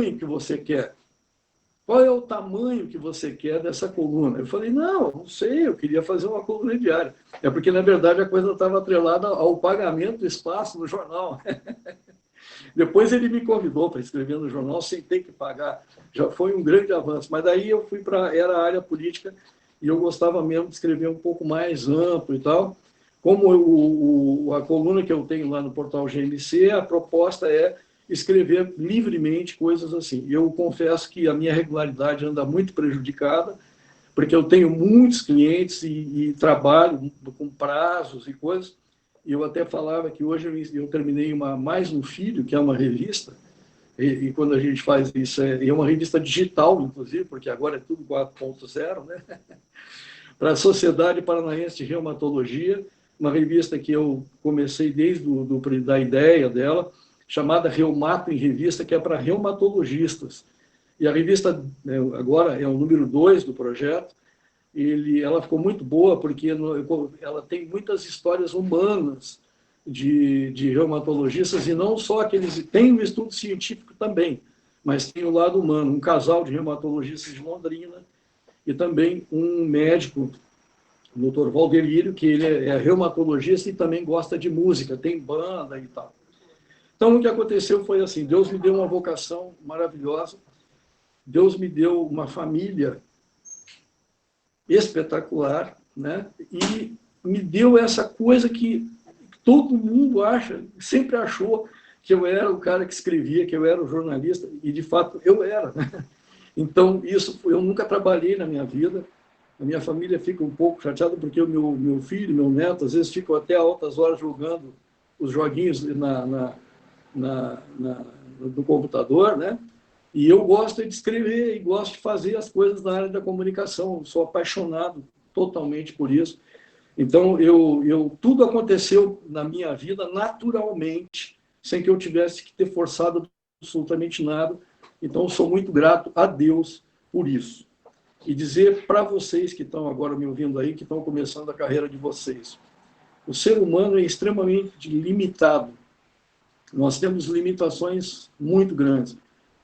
tamanho que você quer? Qual é o tamanho que você quer dessa coluna? Eu falei, não sei, eu queria fazer uma coluna diária. É porque, na verdade, a coisa estava atrelada ao pagamento do espaço no jornal. Depois ele me convidou para escrever no jornal sem ter que pagar. Já foi um grande avanço. Mas daí eu fui para era a área política e eu gostava mesmo de escrever um pouco mais amplo e tal. Como a coluna que eu tenho lá no portal GMC, a proposta é escrever livremente coisas assim. Eu confesso que a minha regularidade anda muito prejudicada, porque eu tenho muitos clientes e trabalho com prazos e coisas. E eu até falava que hoje eu terminei mais um filho, que é uma revista, e quando a gente faz isso, é uma revista digital, inclusive, porque agora é tudo 4.0, né? Para a Sociedade Paranaense de Reumatologia, uma revista que eu comecei desde da ideia dela, chamada Reumato em Revista, que é para reumatologistas. E a revista agora é o número 2 do projeto. Ela ficou muito boa porque ela tem muitas histórias humanas de reumatologistas, e não só aqueles. Tem um estudo científico também, mas tem o lado humano. Um casal de reumatologistas de Londrina e também um médico, o Dr. Valdelírio, que ele é reumatologista e também gosta de música, tem banda e tal. Então, o que aconteceu foi assim: Deus me deu uma vocação maravilhosa, Deus me deu uma família espetacular, né? E me deu essa coisa que todo mundo acha, sempre achou que eu era o cara que escrevia, que eu era o jornalista, e de fato eu era, né? Então, isso eu nunca trabalhei na minha vida. A minha família fica um pouco chateada porque o meu filho, meu neto, às vezes ficam até altas horas jogando os joguinhos no computador, né? E eu gosto de escrever e gosto de fazer as coisas na área da comunicação. Eu sou apaixonado totalmente por isso. Então, tudo aconteceu na minha vida naturalmente, sem que eu tivesse que ter forçado absolutamente nada. Então, eu sou muito grato a Deus por isso. E dizer para vocês que estão agora me ouvindo aí, que estão começando a carreira de vocês, o ser humano é extremamente limitado. Nós temos limitações muito grandes.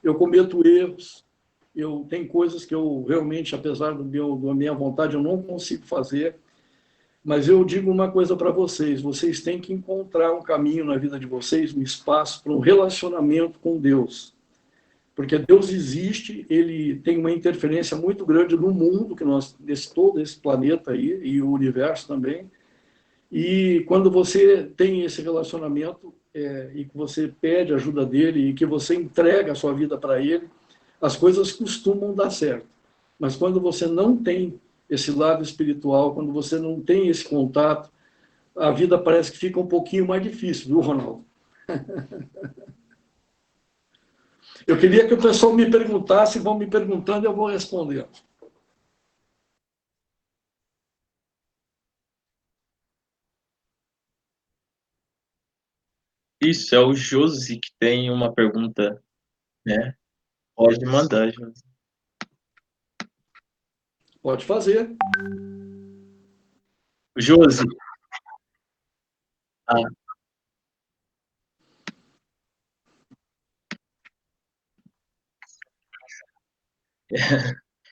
Eu cometo erros, tem coisas que eu realmente, apesar da minha vontade, eu não consigo fazer. Mas eu digo uma coisa para vocês têm que encontrar um caminho na vida de vocês, um espaço para um relacionamento com Deus. Porque Deus existe, ele tem uma interferência muito grande no mundo, todo esse planeta aí, e o universo também. E quando você tem esse relacionamento e que você pede ajuda dele e que você entrega a sua vida para ele, as coisas costumam dar certo. Mas quando você não tem esse lado espiritual, quando você não tem esse contato, a vida parece que fica um pouquinho mais difícil, viu, Ronaldo? Eu queria que o pessoal me perguntasse, vão me perguntando, eu vou respondendo. Isso, é o Josi que tem uma pergunta, né? Pode mandar, Josi. Pode fazer. Josi, ah,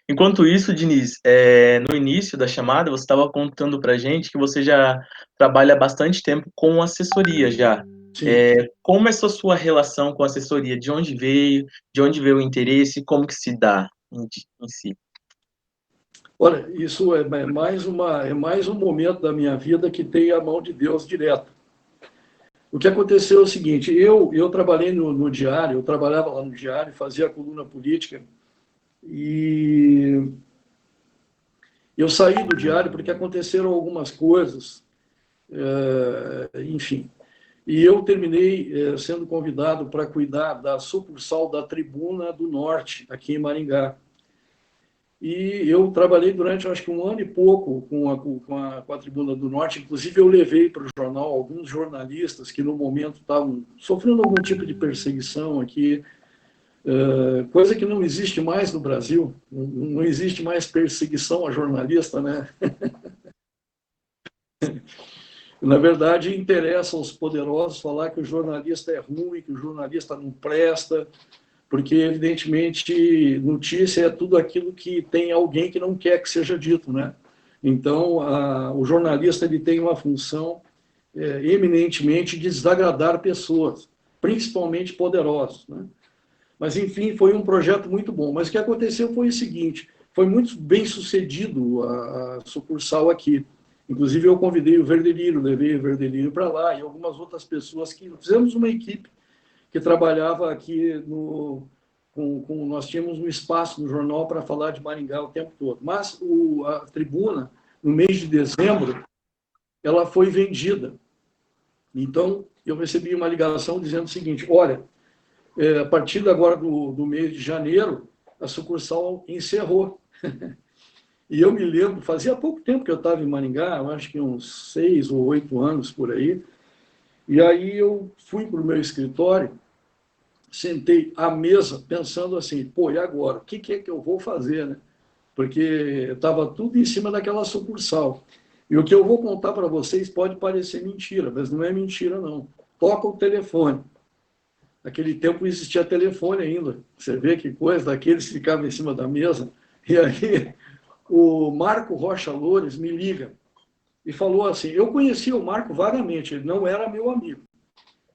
enquanto isso, Diniz, no início da chamada, você estava contando para gente que você já trabalha há bastante tempo com assessoria já. Sim. Como é essa sua relação com a assessoria? De onde veio? De onde veio o interesse? Como que se dá em si? Olha, isso é mais um momento da minha vida que tem a mão de Deus direto. O que aconteceu é o seguinte: eu trabalhei no Diário, eu trabalhava lá no Diário, fazia a coluna política, e eu saí do Diário porque aconteceram algumas coisas, enfim. E eu terminei sendo convidado para cuidar da sucursal da Tribuna do Norte, aqui em Maringá. E eu trabalhei durante, acho que um ano e pouco com a Tribuna do Norte. Inclusive, eu levei para o jornal alguns jornalistas que, no momento, estavam sofrendo algum tipo de perseguição aqui, coisa que não existe mais no Brasil. Não existe mais perseguição a jornalista, né? Na verdade, interessa aos poderosos falar que o jornalista é ruim, que o jornalista não presta, porque, evidentemente, notícia é tudo aquilo que tem alguém que não quer que seja dito, né? Então, o jornalista ele tem uma função eminentemente de desagradar pessoas, principalmente poderosos, né? Mas, enfim, foi um projeto muito bom. Mas o que aconteceu foi o seguinte, foi muito bem sucedido a sucursal aqui. Inclusive, eu convidei o Verdelírio, levei o Verdelírio para lá e algumas outras pessoas que fizemos uma equipe que trabalhava aqui nós tínhamos um espaço no jornal para falar de Maringá o tempo todo. Mas a Tribuna, no mês de dezembro, ela foi vendida. Então, eu recebi uma ligação dizendo o seguinte, olha, a partir agora do mês de janeiro, a sucursal encerrou. E eu me lembro, fazia pouco tempo que eu estava em Maringá, eu acho que uns 6 ou 8 anos por aí, e aí eu fui para o meu escritório, sentei à mesa pensando assim, pô, e agora? O que é que eu vou fazer, né? Porque estava tudo em cima daquela sucursal. E o que eu vou contar para vocês pode parecer mentira, mas não é mentira, não. Toca o telefone. Naquele tempo existia telefone ainda. Você vê que coisa, daqueles que ficavam em cima da mesa. E aí o Marco Rocha Loures me liga e falou assim, eu conhecia o Marco vagamente, ele não era meu amigo.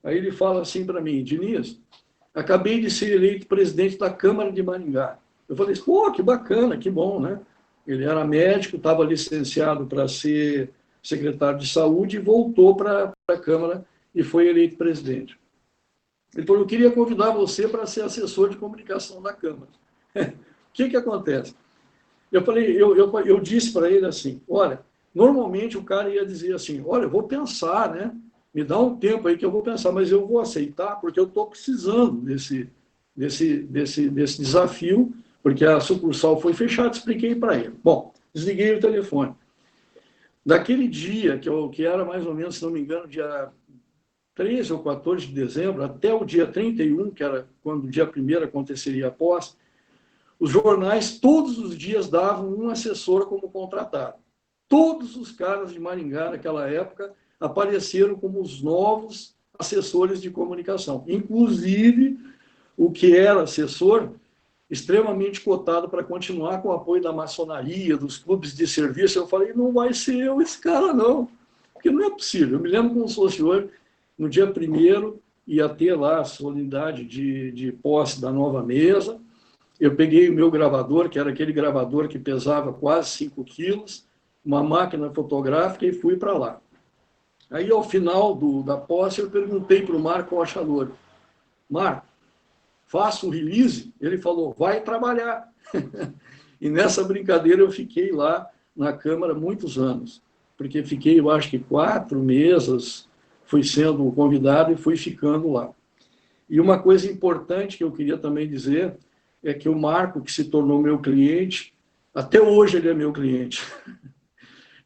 Aí ele fala assim para mim, Diniz, acabei de ser eleito presidente da Câmara de Maringá. Eu falei, pô, que bacana, que bom, né? Ele era médico, estava licenciado para ser secretário de saúde e voltou para a Câmara e foi eleito presidente. Ele falou, eu queria convidar você para ser assessor de comunicação da Câmara. O que acontece? Eu falei, eu disse para ele assim, olha, normalmente o cara ia dizer assim, olha, eu vou pensar, né? Me dá um tempo aí que eu vou pensar, mas eu vou aceitar porque eu estou precisando desse desafio, porque a sucursal foi fechada, expliquei para ele. Bom, desliguei o telefone. Daquele dia, que era mais ou menos, se não me engano, dia 13 ou 14 de dezembro, até o dia 31, que era quando o dia 1º aconteceria a posse, os jornais todos os dias davam um assessor como contratado. Todos os caras de Maringá naquela época apareceram como os novos assessores de comunicação. Inclusive, o que era assessor, extremamente cotado para continuar com o apoio da maçonaria, dos clubes de serviço. Eu falei, não vai ser eu esse cara, não. Porque não é possível. Eu me lembro como se fosse hoje, no dia 1º, ia ter lá a solenidade de posse da nova mesa. Eu peguei o meu gravador, que era aquele gravador que pesava quase 5 quilos, uma máquina fotográfica e fui para lá. Aí, ao final da posse, eu perguntei para o Marco Rocha Loures, Marco, faço o release? Ele falou, vai trabalhar. E nessa brincadeira eu fiquei lá na Câmara muitos anos, porque fiquei, eu acho que 4 meses, fui sendo convidado e fui ficando lá. E uma coisa importante que eu queria também dizer é que o Marco, que se tornou meu cliente, até hoje ele é meu cliente.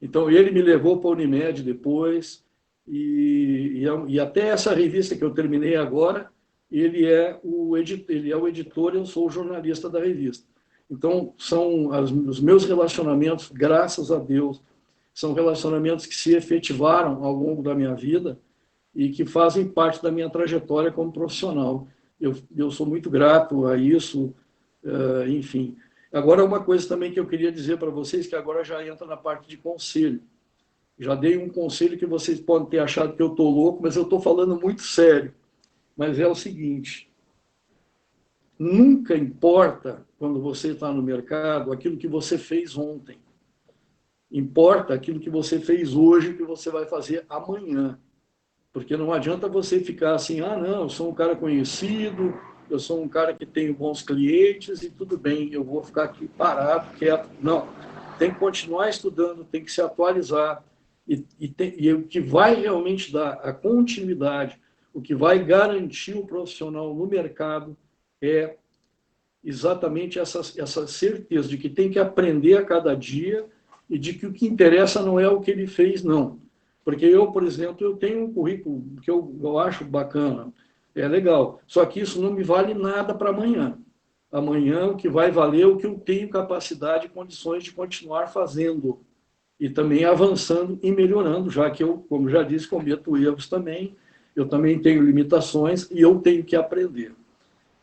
Então, ele me levou para a Unimed depois, e até essa revista que eu terminei agora, ele é o editor, eu sou o jornalista da revista. Então, são os meus relacionamentos, graças a Deus, são relacionamentos que se efetivaram ao longo da minha vida e que fazem parte da minha trajetória como profissional. Eu sou muito grato a isso, enfim. Agora, uma coisa também que eu queria dizer para vocês, que agora já entra na parte de conselho. Já dei um conselho que vocês podem ter achado que eu estou louco, mas eu estou falando muito sério. Mas é o seguinte, nunca importa, quando você está no mercado, aquilo que você fez ontem. Importa aquilo que você fez hoje, que você vai fazer amanhã. Porque não adianta você ficar assim, não, eu sou um cara conhecido, eu sou um cara que tenho bons clientes e tudo bem, eu vou ficar aqui parado, quieto. Não, tem que continuar estudando, tem que se atualizar. E o que vai realmente dar a continuidade, o que vai garantir o profissional no mercado é exatamente essa certeza de que tem que aprender a cada dia e de que o que interessa não é o que ele fez, não. Porque eu, por exemplo, eu tenho um currículo que eu acho bacana, é legal, só que isso não me vale nada para amanhã. Amanhã o que vai valer é o que eu tenho capacidade e condições de continuar fazendo e também avançando e melhorando, já que eu, como já disse, cometo erros também, eu também tenho limitações e eu tenho que aprender.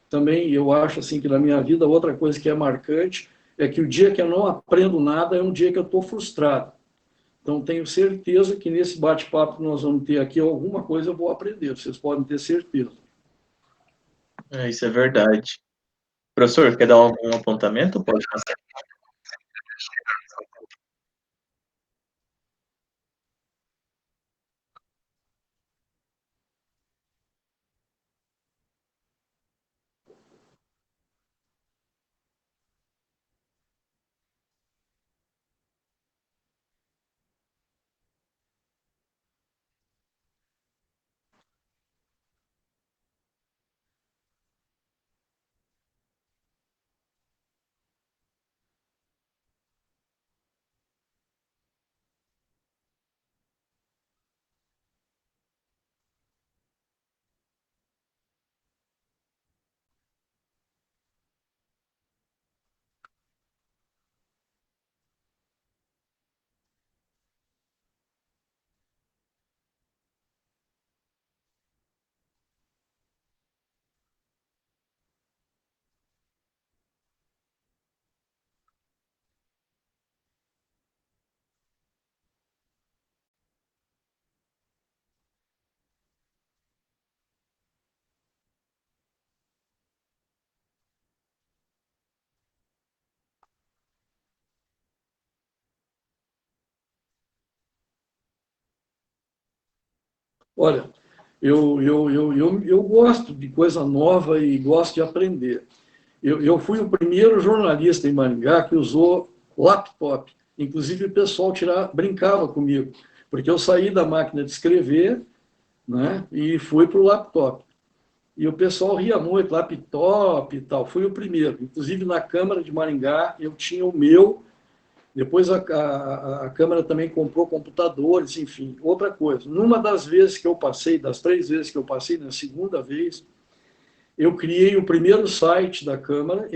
também eu acho assim que na minha vida outra coisa que é marcante é que o dia que eu não aprendo nada é um dia que eu estou frustrado. Então tenho certeza que nesse bate-papo que nós vamos ter aqui alguma coisa eu vou aprender. Vocês podem ter certeza. Isso é verdade. Professor, quer dar algum apontamento? Pode passar. Olha, eu gosto de coisa nova e gosto de aprender. Eu fui o primeiro jornalista em Maringá que usou laptop. Inclusive, o pessoal brincava comigo, porque eu saí da máquina de escrever, né, e fui para o laptop. E o pessoal ria muito, laptop e tal. Fui o primeiro. Inclusive, na Câmara de Maringá, eu tinha o meu. Depois a Câmara também comprou computadores, enfim. Outra coisa, numa das vezes que eu passei, das 3 vezes que eu passei, na segunda vez, eu criei o primeiro site da Câmara.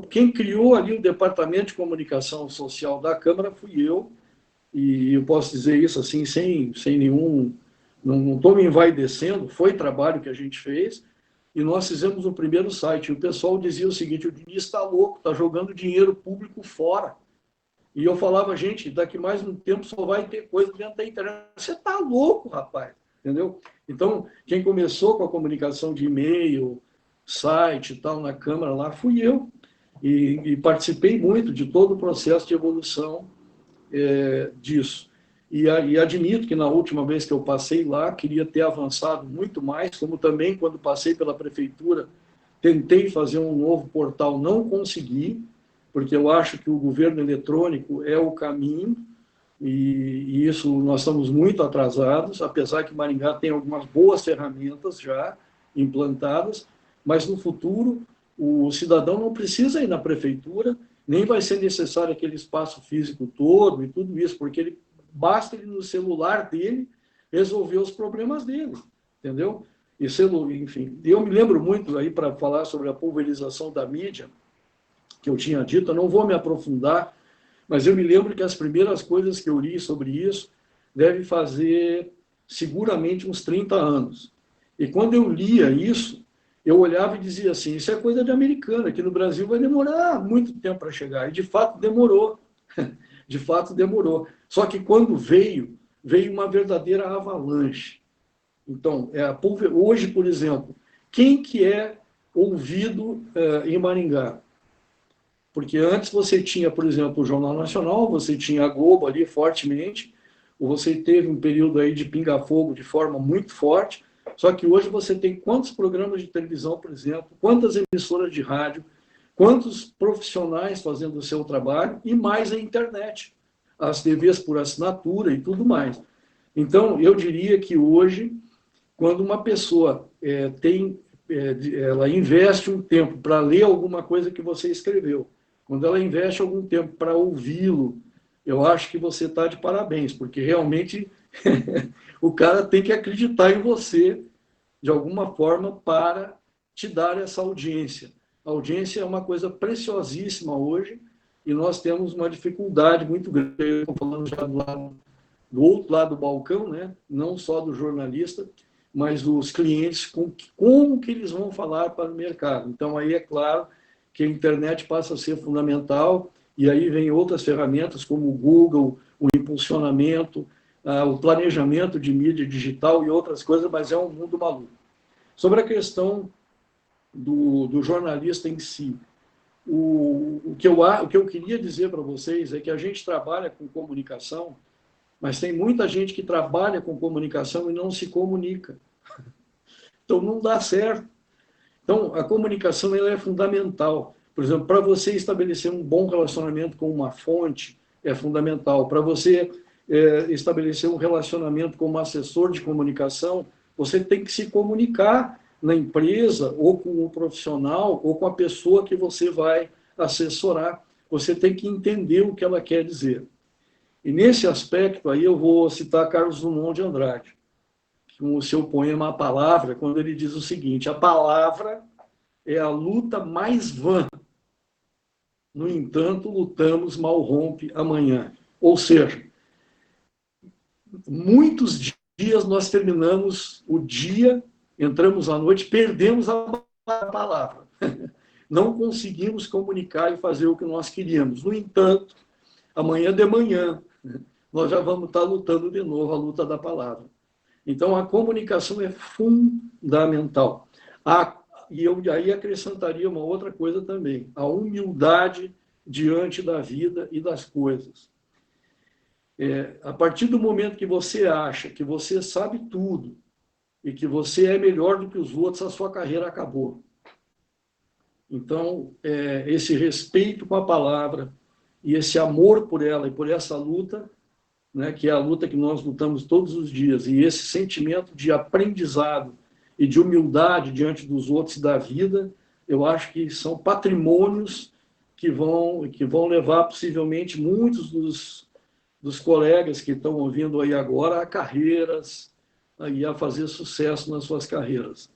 Quem criou ali o Departamento de Comunicação Social da Câmara fui eu, e eu posso dizer isso assim, sem nenhum. Não estou me envaidecendo, foi trabalho que a gente fez, e nós fizemos o primeiro site. E o pessoal dizia o seguinte: o Diniz está louco, está jogando dinheiro público fora. E eu falava, gente, daqui mais um tempo só vai ter coisa dentro da internet. Você está louco, rapaz, entendeu? Então, quem começou com a comunicação de e-mail, site e tal, na Câmara lá, fui eu. E participei muito de todo o processo de evolução disso. E admito que na última vez que eu passei lá, queria ter avançado muito mais, como também quando passei pela prefeitura, tentei fazer um novo portal, não consegui, porque eu acho que o governo eletrônico é o caminho, e isso nós estamos muito atrasados, apesar que Maringá tem algumas boas ferramentas já implantadas, mas no futuro o cidadão não precisa ir na prefeitura, nem vai ser necessário aquele espaço físico todo e tudo isso, porque basta ele no celular dele resolver os problemas dele, entendeu? Enfim, eu me lembro muito aí para falar sobre a pulverização da mídia, que eu tinha dito, eu não vou me aprofundar, mas eu me lembro que as primeiras coisas que eu li sobre isso deve fazer seguramente uns 30 anos. E quando eu lia isso, eu olhava e dizia assim, isso é coisa de americano, aqui no Brasil vai demorar muito tempo para chegar. E de fato demorou. De fato demorou. Só que quando veio uma verdadeira avalanche. Então, hoje, por exemplo, quem que é ouvido em Maringá? Porque antes você tinha, por exemplo, o Jornal Nacional, você tinha a Globo ali fortemente, ou você teve um período aí de pinga-fogo de forma muito forte, só que hoje você tem quantos programas de televisão, por exemplo, quantas emissoras de rádio, quantos profissionais fazendo o seu trabalho, e mais a internet, as TVs por assinatura e tudo mais. Então, eu diria que hoje, quando uma pessoa ela investe um tempo para ler alguma coisa que você escreveu, quando ela investe algum tempo para ouvi-lo, eu acho que você está de parabéns, porque realmente o cara tem que acreditar em você de alguma forma para te dar essa audiência. A audiência é uma coisa preciosíssima hoje e nós temos uma dificuldade muito grande, estou falando já do outro lado do balcão, né? Não só do jornalista, mas os clientes, como que eles vão falar para o mercado. Então, aí é claro que a internet passa a ser fundamental, e aí vem outras ferramentas, como o Google, o impulsionamento, o planejamento de mídia digital e outras coisas, mas é um mundo maluco. Sobre a questão do jornalista em si, o que eu queria dizer para vocês é que a gente trabalha com comunicação, mas tem muita gente que trabalha com comunicação e não se comunica. Então, não dá certo. Então, a comunicação ela é fundamental. Por exemplo, para você estabelecer um bom relacionamento com uma fonte, é fundamental. Para você estabelecer um relacionamento com um assessor de comunicação, você tem que se comunicar na empresa, ou com o profissional, ou com a pessoa que você vai assessorar. Você tem que entender o que ela quer dizer. E nesse aspecto aí eu vou citar Carlos Drummond de Andrade, com o seu poema A Palavra, quando ele diz o seguinte: a palavra é a luta mais vã, no entanto, lutamos, mal rompe amanhã. Ou seja, muitos dias nós terminamos o dia, entramos à noite, perdemos a palavra. Não conseguimos comunicar e fazer o que nós queríamos. No entanto, amanhã de manhã, nós já vamos estar lutando de novo a luta da palavra. Então, a comunicação é fundamental. E eu aí acrescentaria uma outra coisa também: a humildade diante da vida e das coisas. A partir do momento que você acha que você sabe tudo e que você é melhor do que os outros, a sua carreira acabou. Então, esse respeito com a palavra e esse amor por ela e por essa luta, né, que é a luta que nós lutamos todos os dias, e esse sentimento de aprendizado e de humildade diante dos outros e da vida, eu acho que são patrimônios que vão levar possivelmente muitos dos colegas que estão ouvindo aí agora a carreiras e a fazer sucesso nas suas carreiras.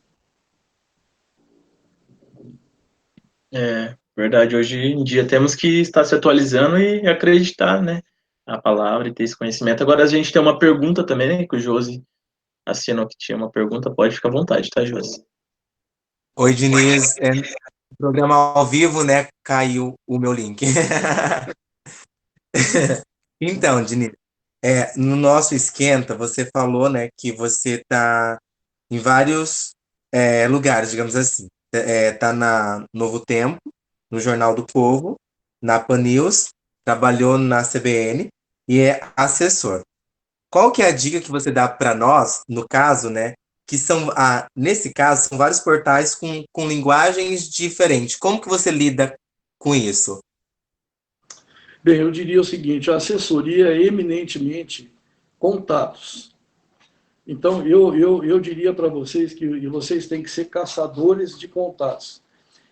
É verdade, hoje em dia temos que estar se atualizando e acreditar, né, a palavra e ter esse conhecimento. Agora a gente tem uma pergunta também, né, que o Josi assinou que tinha uma pergunta, pode ficar à vontade, tá, Josi? Oi, Diniz. Programa ao vivo, né? Caiu o meu link. Então, Diniz, no nosso esquenta, você falou, né, que você tá em vários lugares, digamos assim. Tá na Novo Tempo, no Jornal do Povo, na Pan News, trabalhou na CBN e é assessor. Qual que é a dica que você dá para nós, no caso, né? Que nesse caso, são vários portais com linguagens diferentes. Como que você lida com isso? Bem, eu diria o seguinte: a assessoria é eminentemente contatos. Então, eu diria para vocês que vocês têm que ser caçadores de contatos.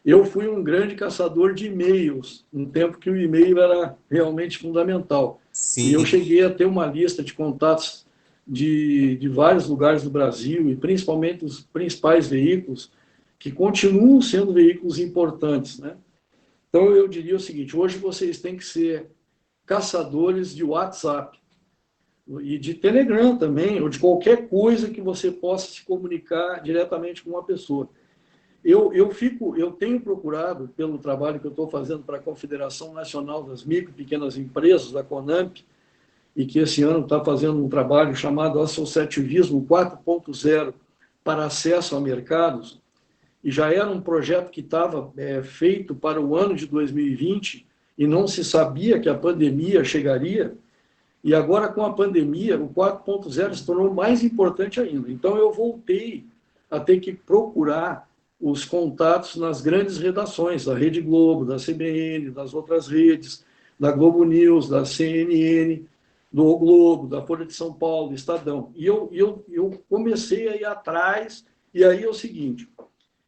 Eu fui um grande caçador de e-mails, um tempo que o e-mail era realmente fundamental. E eu Sim, cheguei a ter uma lista de contatos de vários lugares do Brasil, e principalmente os principais veículos, que continuam sendo veículos importantes, né? Então, eu diria o seguinte: hoje vocês têm que ser caçadores de WhatsApp e de Telegram também, ou de qualquer coisa que você possa se comunicar diretamente com uma pessoa. Eu tenho procurado, pelo trabalho que eu estou fazendo para a Confederação Nacional das Micro e Pequenas Empresas, da CONAMP, e que esse ano está fazendo um trabalho chamado Associativismo 4.0 para acesso a mercados, e já era um projeto que estava feito para o ano de 2020, e não se sabia que a pandemia chegaria, e agora com a pandemia o 4.0 se tornou mais importante ainda. Então eu voltei a ter que procurar os contatos nas grandes redações da Rede Globo, da CBN, das outras redes, da Globo News, da CNN, do O Globo, da Folha de São Paulo, do Estadão. E eu comecei a ir atrás, e aí é o seguinte: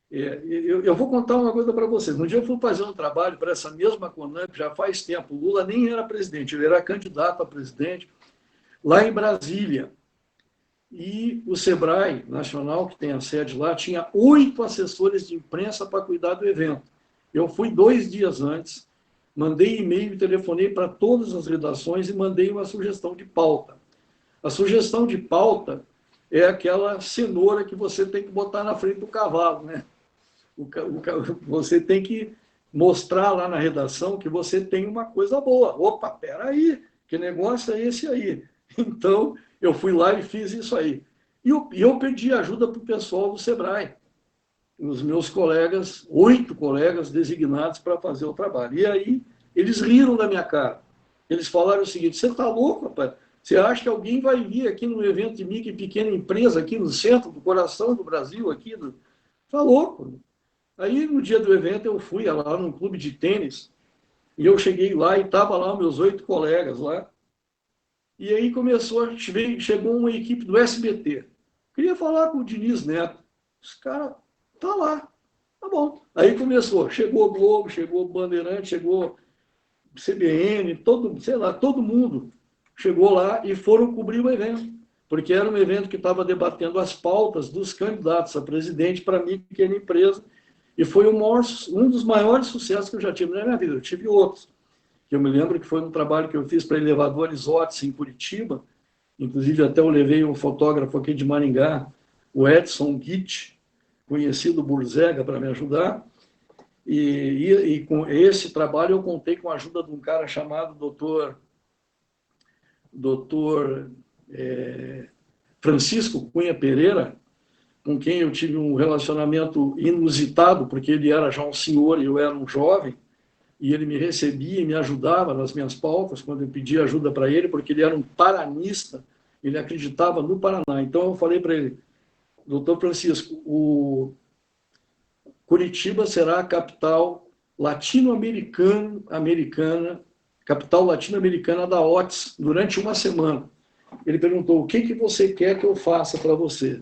eu vou contar uma coisa para vocês. Um dia eu fui fazer um trabalho para essa mesma CONAMP, já faz tempo. O Lula nem era presidente, ele era candidato a presidente, lá em Brasília. E o SEBRAE Nacional, que tem a sede lá, tinha 8 assessores de imprensa para cuidar do evento. Eu fui 2 dias antes, mandei e-mail e telefonei para todas as redações e mandei uma sugestão de pauta. A sugestão de pauta é aquela cenoura que você tem que botar na frente do cavalo, né? Você tem que mostrar lá na redação que você tem uma coisa boa. Opa, peraí, que negócio é esse aí? Então, eu fui lá e fiz isso aí. E eu pedi ajuda para o pessoal do Sebrae, os meus colegas, 8 colegas designados para fazer o trabalho. E aí, eles riram da minha cara. Eles falaram o seguinte: você está louco, rapaz? Você acha que alguém vai vir aqui num evento de micro e pequena empresa, aqui no centro, do coração do Brasil, aqui? Está louco. Aí, no dia do evento, eu fui lá num clube de tênis, e eu cheguei lá e estavam lá meus 8 colegas lá. E aí chegou uma equipe do SBT. Queria falar com o Diniz Neto. Os caras, tá lá. Tá bom. Aí começou. Chegou o Globo, chegou o Bandeirante, chegou CBN, todo mundo chegou lá e foram cobrir o evento. Porque era um evento que estava debatendo as pautas dos candidatos a presidente para mim, pequena empresa. E foi um dos maiores sucessos que eu já tive na minha vida. Eu tive outros. Eu me lembro que foi um trabalho que eu fiz para Elevadores Otis, em Curitiba. Inclusive, até eu levei um fotógrafo aqui de Maringá, o Edson Gitt, conhecido Burzega, para me ajudar. E com esse trabalho eu contei com a ajuda de um cara chamado doutor Francisco Cunha Pereira, com quem eu tive um relacionamento inusitado, porque ele era já um senhor e eu era um jovem, e ele me recebia e me ajudava nas minhas pautas, quando eu pedia ajuda para ele, porque ele era um paranista, ele acreditava no Paraná. Então eu falei para ele: doutor Francisco, o Curitiba será a capital capital latino-americana da Otis, durante uma semana. Ele perguntou: o que você quer que eu faça para você?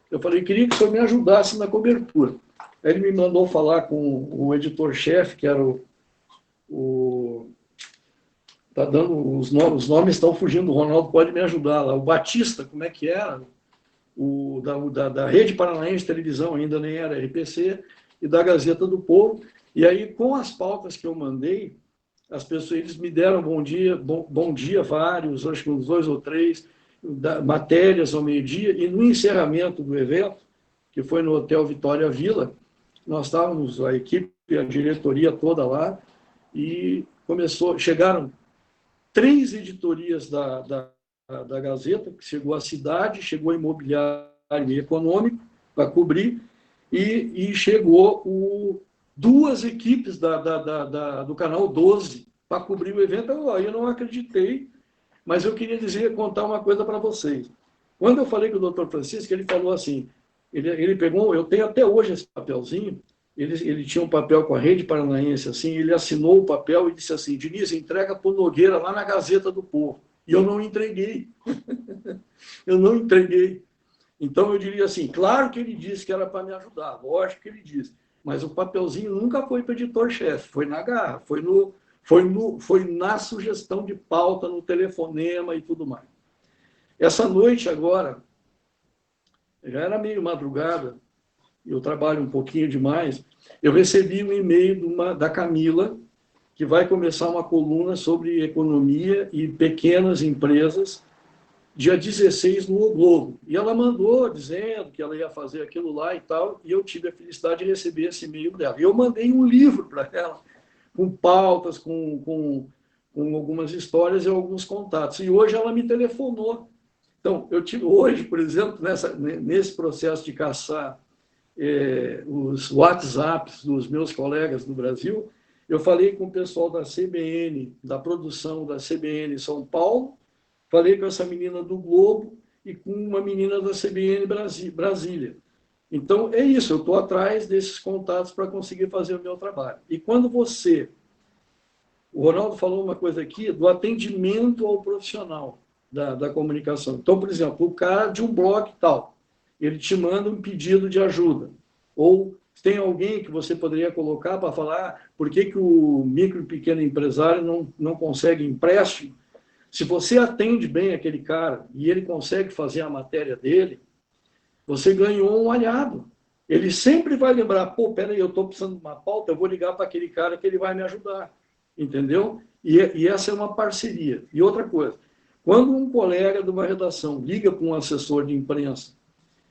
Eu falei: queria que o senhor me ajudasse na cobertura. Aí ele me mandou falar com o editor-chefe, que era tá dando os nomes estão fugindo, o Ronaldo pode me ajudar lá. O Batista, como é que era? Da Rede Paranaense de Televisão, ainda nem era RPC, e da Gazeta do Povo. E aí, com as pautas que eu mandei, as pessoas, eles me deram bom dia vários, acho que uns 2 ou 3, matérias ao meio-dia, e no encerramento do evento, que foi no Hotel Vitória Vila, nós estávamos, a equipe, a diretoria toda lá, e chegaram 3 editorias da Gazeta, que chegou a Cidade, chegou a Imobiliário e Econômico, para cobrir, e chegou 2 equipes do Canal 12 para cobrir o evento. Eu não acreditei, mas eu queria contar uma coisa para vocês. Quando eu falei com o doutor Francisco, ele falou assim, ele pegou, eu tenho até hoje esse papelzinho, ele tinha um papel com a Rede Paranaense, assim, ele assinou o papel e disse assim: Diniz, entrega para o Nogueira lá na Gazeta do Povo. E eu não entreguei. Eu não entreguei. Então, eu diria assim, claro que ele disse que era para me ajudar, lógico que ele disse, mas o papelzinho nunca foi para o editor-chefe, foi na garra, foi na sugestão de pauta, no telefonema e tudo mais. Essa noite agora, já era meio madrugada, eu trabalho um pouquinho demais, eu recebi um e-mail da Camila, que vai começar uma coluna sobre economia e pequenas empresas, dia 16 no O Globo. E ela mandou dizendo que ela ia fazer aquilo lá e tal, e eu tive a felicidade de receber esse e-mail dela. E eu mandei um livro para ela, com pautas, com algumas histórias e alguns contatos. E hoje ela me telefonou. Então, eu tive hoje, por exemplo, nesse processo de caçar os WhatsApps dos meus colegas no Brasil, eu falei com o pessoal da CBN, da produção da CBN São Paulo, falei com essa menina do Globo e com uma menina da CBN Brasília. Então, é isso, eu estou atrás desses contatos para conseguir fazer o meu trabalho. E quando o Ronaldo falou uma coisa aqui, do atendimento ao profissional da comunicação. Então, por exemplo, o cara de um blog tal, ele te manda um pedido de ajuda. Ou tem alguém que você poderia colocar para falar por que o micro e pequeno empresário não consegue empréstimo. Se você atende bem aquele cara e ele consegue fazer a matéria dele, você ganhou um aliado. Ele sempre vai lembrar: pô, peraí, eu estou precisando de uma pauta, eu vou ligar para aquele cara que ele vai me ajudar. Entendeu? E essa é uma parceria. E outra coisa, Quando um colega de uma redação liga para um assessor de imprensa,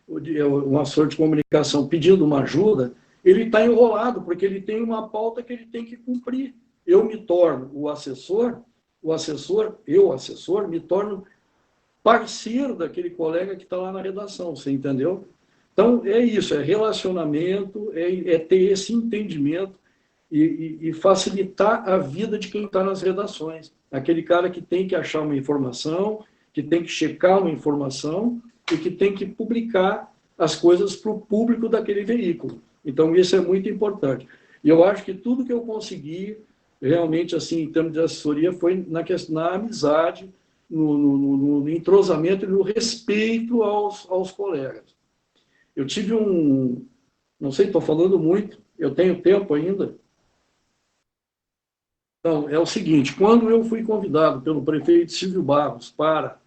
um assessor de comunicação, pedindo uma ajuda, ele está enrolado, porque ele tem uma pauta que ele tem que cumprir. Eu me torno o assessor, me torno parceiro daquele colega que está lá na redação, você entendeu? Então, é isso, é relacionamento, é ter esse entendimento e facilitar a vida de quem está nas redações. Aquele cara que tem que achar uma informação, que tem que checar uma informação e que tem que publicar as coisas para o público daquele veículo. Então, isso é muito importante. E eu acho que tudo que eu consegui, realmente, assim, em termos de assessoria, foi na amizade, no entrosamento e no respeito aos colegas. Eu tive não sei, estou falando muito, eu tenho tempo ainda. Então, é o seguinte, quando eu fui convidado pelo prefeito Silvio Barros para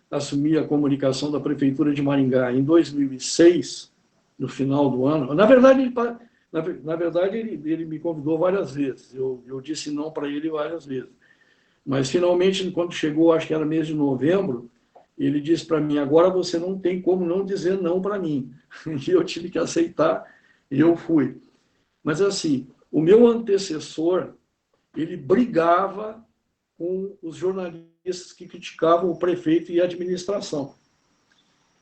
assumir a comunicação da Prefeitura de Maringá em 2006, no final do ano, na verdade, ele me convidou várias vezes, eu disse não para ele várias vezes, mas finalmente, quando chegou, acho que era mês de novembro, ele disse para mim, agora você não tem como não dizer não para mim. E eu tive que aceitar e eu fui. Mas assim, o meu antecessor, ele brigava com os jornalistas que criticavam o prefeito e a administração.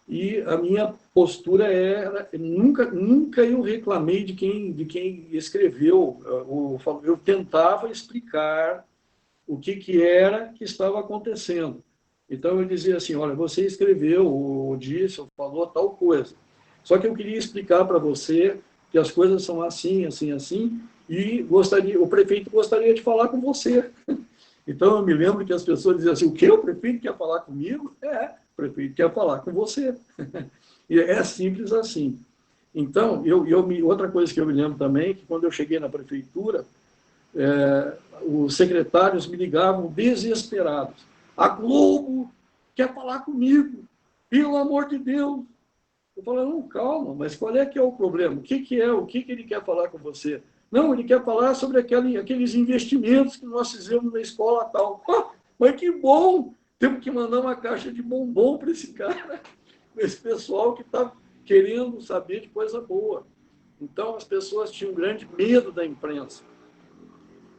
E a minha postura era, nunca eu reclamei de quem escreveu, eu tentava explicar o que era que estava acontecendo. Então eu dizia assim, olha, você escreveu, ou disse, ou falou tal coisa. Só que eu queria explicar para você que as coisas são assim, assim, assim, e o prefeito gostaria de falar com você. Então eu me lembro que as pessoas diziam assim, o que? O prefeito quer falar comigo? É, o prefeito quer falar com você. E é simples assim. Então, outra coisa que eu me lembro também, é que quando eu cheguei na prefeitura, os secretários me ligavam desesperados. A Globo quer falar comigo, pelo amor de Deus. Eu falei, não, calma, mas qual é que é o problema? O que ele quer falar com você? Não, ele quer falar sobre aqueles investimentos que nós fizemos na escola tal. Ah, mas que bom! Temos que mandar uma caixa de bombom para esse cara, para esse pessoal que está querendo saber de coisa boa. Então, as pessoas tinham grande medo da imprensa.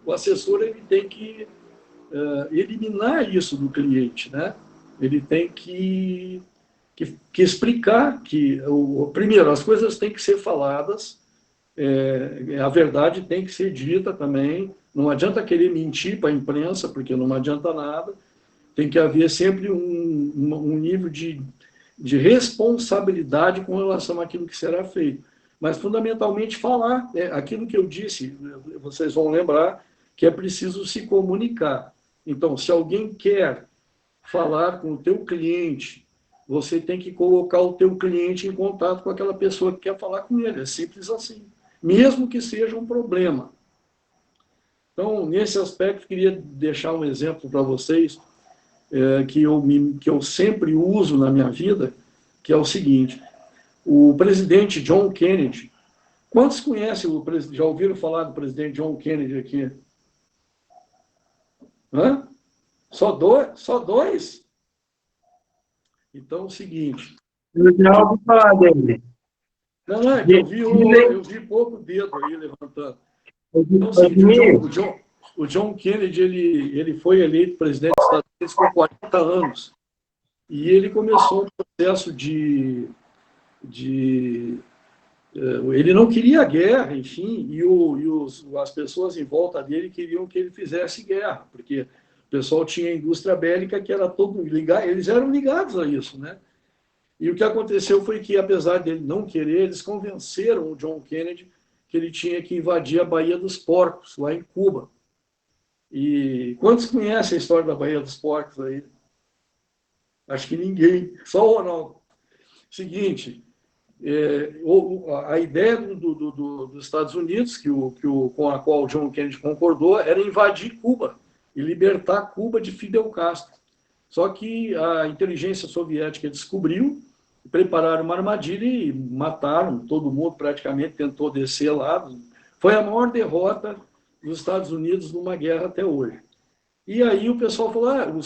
O assessor ele tem que eliminar isso do cliente, né? Ele tem que explicar que, primeiro, as coisas têm que ser faladas, a verdade tem que ser dita também, não adianta querer mentir para a imprensa, porque não adianta nada, tem que haver sempre um nível de responsabilidade com relação àquilo que será feito. Mas, fundamentalmente, falar, aquilo que eu disse, vocês vão lembrar, que é preciso se comunicar. Então, se alguém quer falar com o teu cliente, você tem que colocar o teu cliente em contato com aquela pessoa que quer falar com ele. É simples assim. Mesmo que seja um problema. Então, nesse aspecto, queria deixar um exemplo para vocês que eu sempre uso na minha vida, que é o seguinte. O presidente John Kennedy, quantos conhecem já ouviram falar do presidente John Kennedy aqui? Hã? Só dois? Então, é o seguinte. Eu já ouvi falar dele. Não, é que eu vi pouco dedo aí levantando. Então, é o seguinte, o John Kennedy, ele foi eleito presidente dos Estados Unidos com 40 anos. E ele começou um processo ele não queria guerra, enfim, e as pessoas em volta dele queriam que ele fizesse guerra, porque o pessoal tinha indústria bélica que era todo ligado, eles eram ligados a isso, né? E o que aconteceu foi que, apesar dele não querer, eles convenceram o John Kennedy que ele tinha que invadir a Baía dos Porcos, lá em Cuba. E quantos conhecem a história da Baía dos Porcos aí? Acho que ninguém, só o Ronaldo. Seguinte, a ideia dos Estados Unidos, com a qual o John Kennedy concordou, era invadir Cuba e libertar Cuba de Fidel Castro. Só que a inteligência soviética descobriu, prepararam uma armadilha e mataram todo mundo, praticamente tentou descer lá. Foi a maior derrota dos Estados Unidos numa guerra até hoje. E aí o pessoal falou,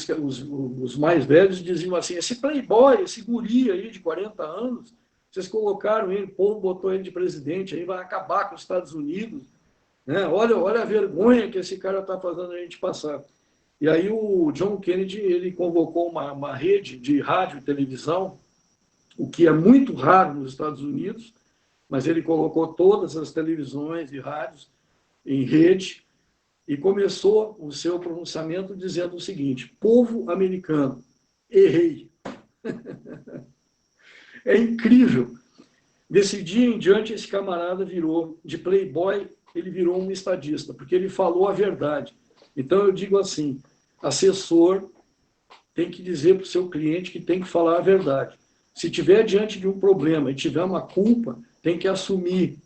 os mais velhos diziam assim, esse playboy, esse guri aí de 40 anos, vocês colocaram ele, o povo botou ele de presidente, aí vai acabar com os Estados Unidos, né? Olha a vergonha que esse cara está fazendo a gente passar. E aí o John Kennedy, ele convocou uma rede de rádio e televisão, o que é muito raro nos Estados Unidos, mas ele colocou todas as televisões e rádios em rede, e começou o seu pronunciamento dizendo o seguinte: povo americano, errei. É incrível. Desse dia em diante, esse camarada virou, de playboy, ele virou um estadista, porque ele falou a verdade. Então, eu digo assim, assessor tem que dizer para o seu cliente que tem que falar a verdade. Se tiver diante de um problema e tiver uma culpa, tem que assumir.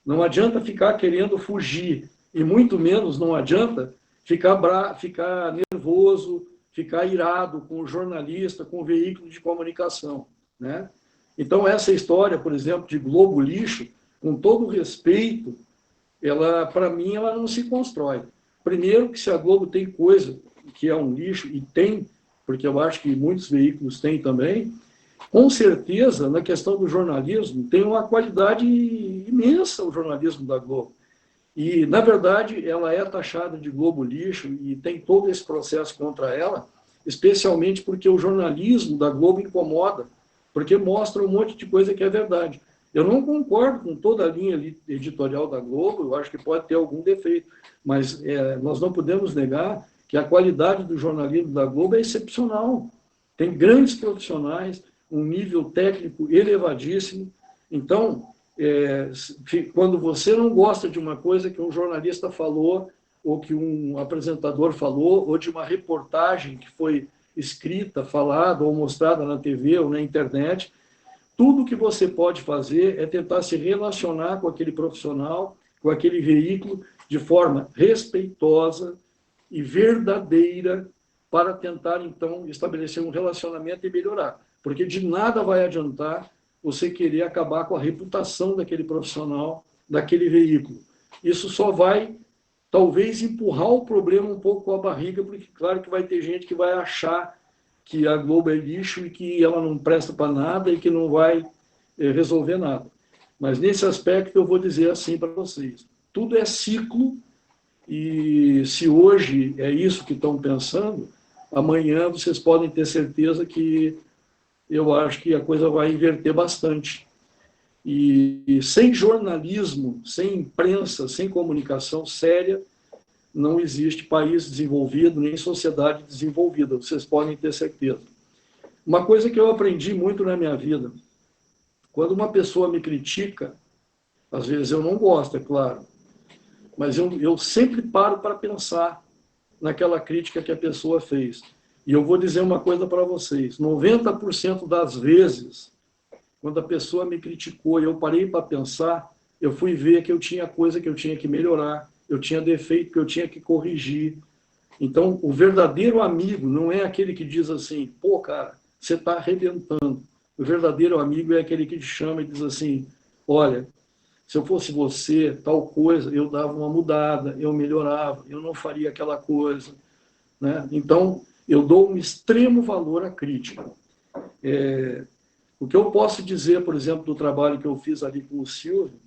Não adianta ficar querendo fugir, e muito menos não adianta ficar nervoso, ficar irado com o jornalista, com o veículo de comunicação, né? Então, essa história, por exemplo, de Globo Lixo, com todo respeito, ela, para mim, ela não se constrói. Primeiro, que se a Globo tem coisa que é um lixo, e tem, porque eu acho que muitos veículos têm também, com certeza, na questão do jornalismo, tem uma qualidade imensa o jornalismo da Globo. E, na verdade, ela é taxada de Globo Lixo e tem todo esse processo contra ela, especialmente porque o jornalismo da Globo incomoda, porque mostra um monte de coisa que é verdade. Eu não concordo com toda a linha editorial da Globo, eu acho que pode ter algum defeito, mas nós não podemos negar que a qualidade do jornalismo da Globo é excepcional. Tem grandes profissionais, um nível técnico elevadíssimo. Então, quando você não gosta de uma coisa que um jornalista falou, ou que um apresentador falou, ou de uma reportagem que foi escrita, falada ou mostrada na TV ou na internet, tudo que você pode fazer é tentar se relacionar com aquele profissional, com aquele veículo, de forma respeitosa e verdadeira, para tentar, então, estabelecer um relacionamento e melhorar. Porque de nada vai adiantar você querer acabar com a reputação daquele profissional, daquele veículo. Isso só vai, talvez, empurrar o problema um pouco com a barriga, porque, claro, que vai ter gente que vai achar que a Globo é lixo e que ela não presta para nada e que não vai resolver nada. Mas, nesse aspecto, eu vou dizer assim para vocês. Tudo é ciclo, e se hoje é isso que estão pensando, amanhã vocês podem ter certeza que eu acho que a coisa vai inverter bastante. E sem jornalismo, sem imprensa, sem comunicação séria, não existe país desenvolvido, nem sociedade desenvolvida, vocês podem ter certeza. Uma coisa que eu aprendi muito na minha vida, quando uma pessoa me critica, às vezes eu não gosto, é claro, mas eu sempre paro para pensar naquela crítica que a pessoa fez. E eu vou dizer uma coisa para vocês, 90% das vezes, quando a pessoa me criticou e eu parei para pensar, eu fui ver que eu tinha coisa que eu tinha que melhorar, eu tinha defeito que eu tinha que corrigir. Então, o verdadeiro amigo não é aquele que diz assim, pô, cara, você está arrebentando. O verdadeiro amigo é aquele que te chama e diz assim, olha, se eu fosse você, tal coisa, eu dava uma mudada, eu melhorava, eu não faria aquela coisa, né? Então, eu dou um extremo valor à crítica. O que eu posso dizer, por exemplo, do trabalho que eu fiz ali com o Silvio,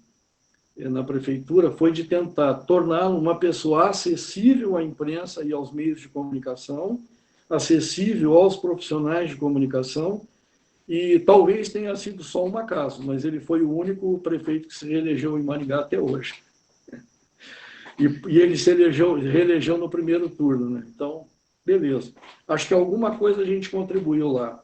na prefeitura, foi de tentar torná-lo uma pessoa acessível à imprensa e aos meios de comunicação, acessível aos profissionais de comunicação, e talvez tenha sido só um acaso, mas ele foi o único prefeito que se reelegeu em Maringá até hoje. E ele se reelegeu no primeiro turno, né? Então, beleza. Acho que alguma coisa a gente contribuiu lá.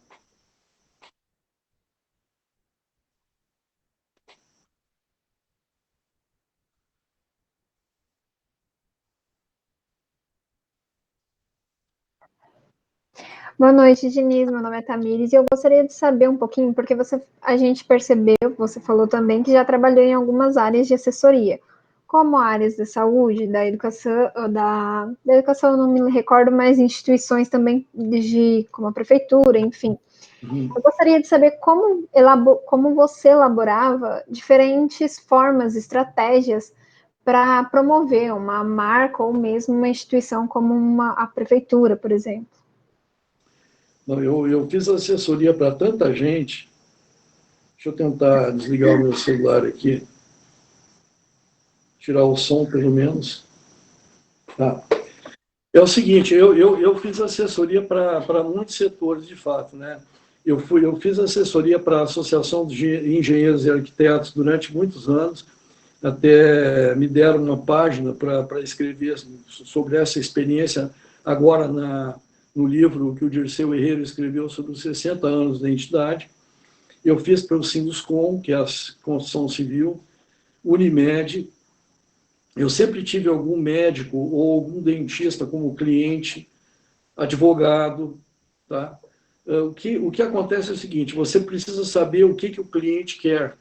Boa noite, Diniz. Meu nome é Tamires e eu gostaria de saber um pouquinho, porque a gente percebeu, você falou também, que já trabalhou em algumas áreas de assessoria, como áreas da saúde, da educação eu não me recordo, mas instituições também, como a prefeitura, enfim. Eu gostaria de saber como você elaborava diferentes formas, estratégias para promover uma marca ou mesmo uma instituição como a prefeitura, por exemplo? Não, eu fiz assessoria para tanta gente. Deixa eu tentar desligar o meu celular aqui, tirar o som pelo menos. Tá. É o seguinte, eu fiz assessoria para muitos setores, de fato, né? Eu fiz assessoria para a Associação de Engenheiros e Arquitetos durante muitos anos, até me deram uma página para escrever sobre essa experiência, agora no livro que o Dirceu Herrero escreveu sobre os 60 anos da entidade. Eu fiz para o Sinduscom, que é a construção civil, Unimed. Eu sempre tive algum médico ou algum dentista como cliente, advogado, tá? O que acontece é o seguinte, você precisa saber o que o cliente quer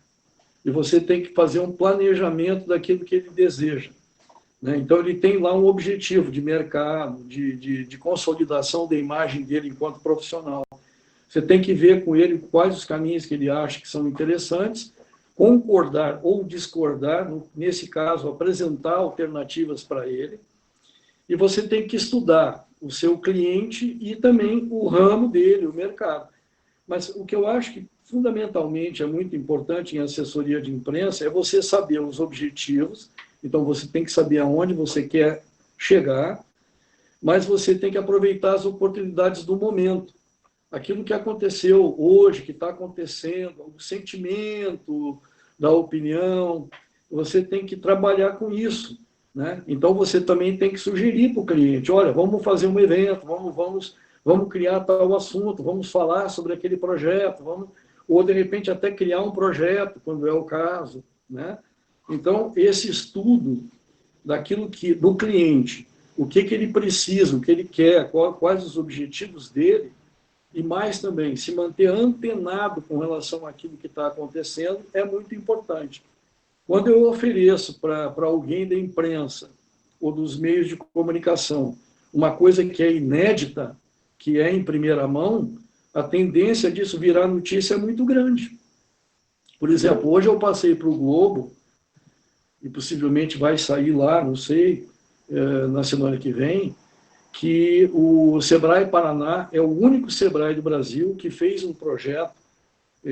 e você tem que fazer um planejamento daquilo que ele deseja, né? Então, ele tem lá um objetivo de mercado, de consolidação da imagem dele enquanto profissional. Você tem que ver com ele quais os caminhos que ele acha que são interessantes, concordar ou discordar, nesse caso, apresentar alternativas para ele, e você tem que estudar o seu cliente e também o ramo dele, o mercado. Mas o que eu acho que fundamentalmente é muito importante em assessoria de imprensa é você saber os objetivos, então você tem que saber aonde você quer chegar, mas você tem que aproveitar as oportunidades do momento. Aquilo que aconteceu hoje, que está acontecendo, o sentimento da opinião, você tem que trabalhar com isso, né? Então você também tem que sugerir para o cliente, olha, vamos fazer um evento, vamos criar tal assunto, vamos falar sobre aquele projeto, ou de repente até criar um projeto, quando é o caso, né? Então esse estudo daquilo que do cliente, o que ele precisa, o que ele quer, quais os objetivos dele, e mais também, se manter antenado com relação àquilo que está acontecendo é muito importante. Quando eu ofereço para alguém da imprensa ou dos meios de comunicação uma coisa que é inédita, que é em primeira mão, a tendência disso virar notícia é muito grande. Por exemplo, hoje eu passei para o Globo, e possivelmente vai sair lá, não sei, na semana que vem, que o Sebrae Paraná é o único Sebrae do Brasil que fez um projeto,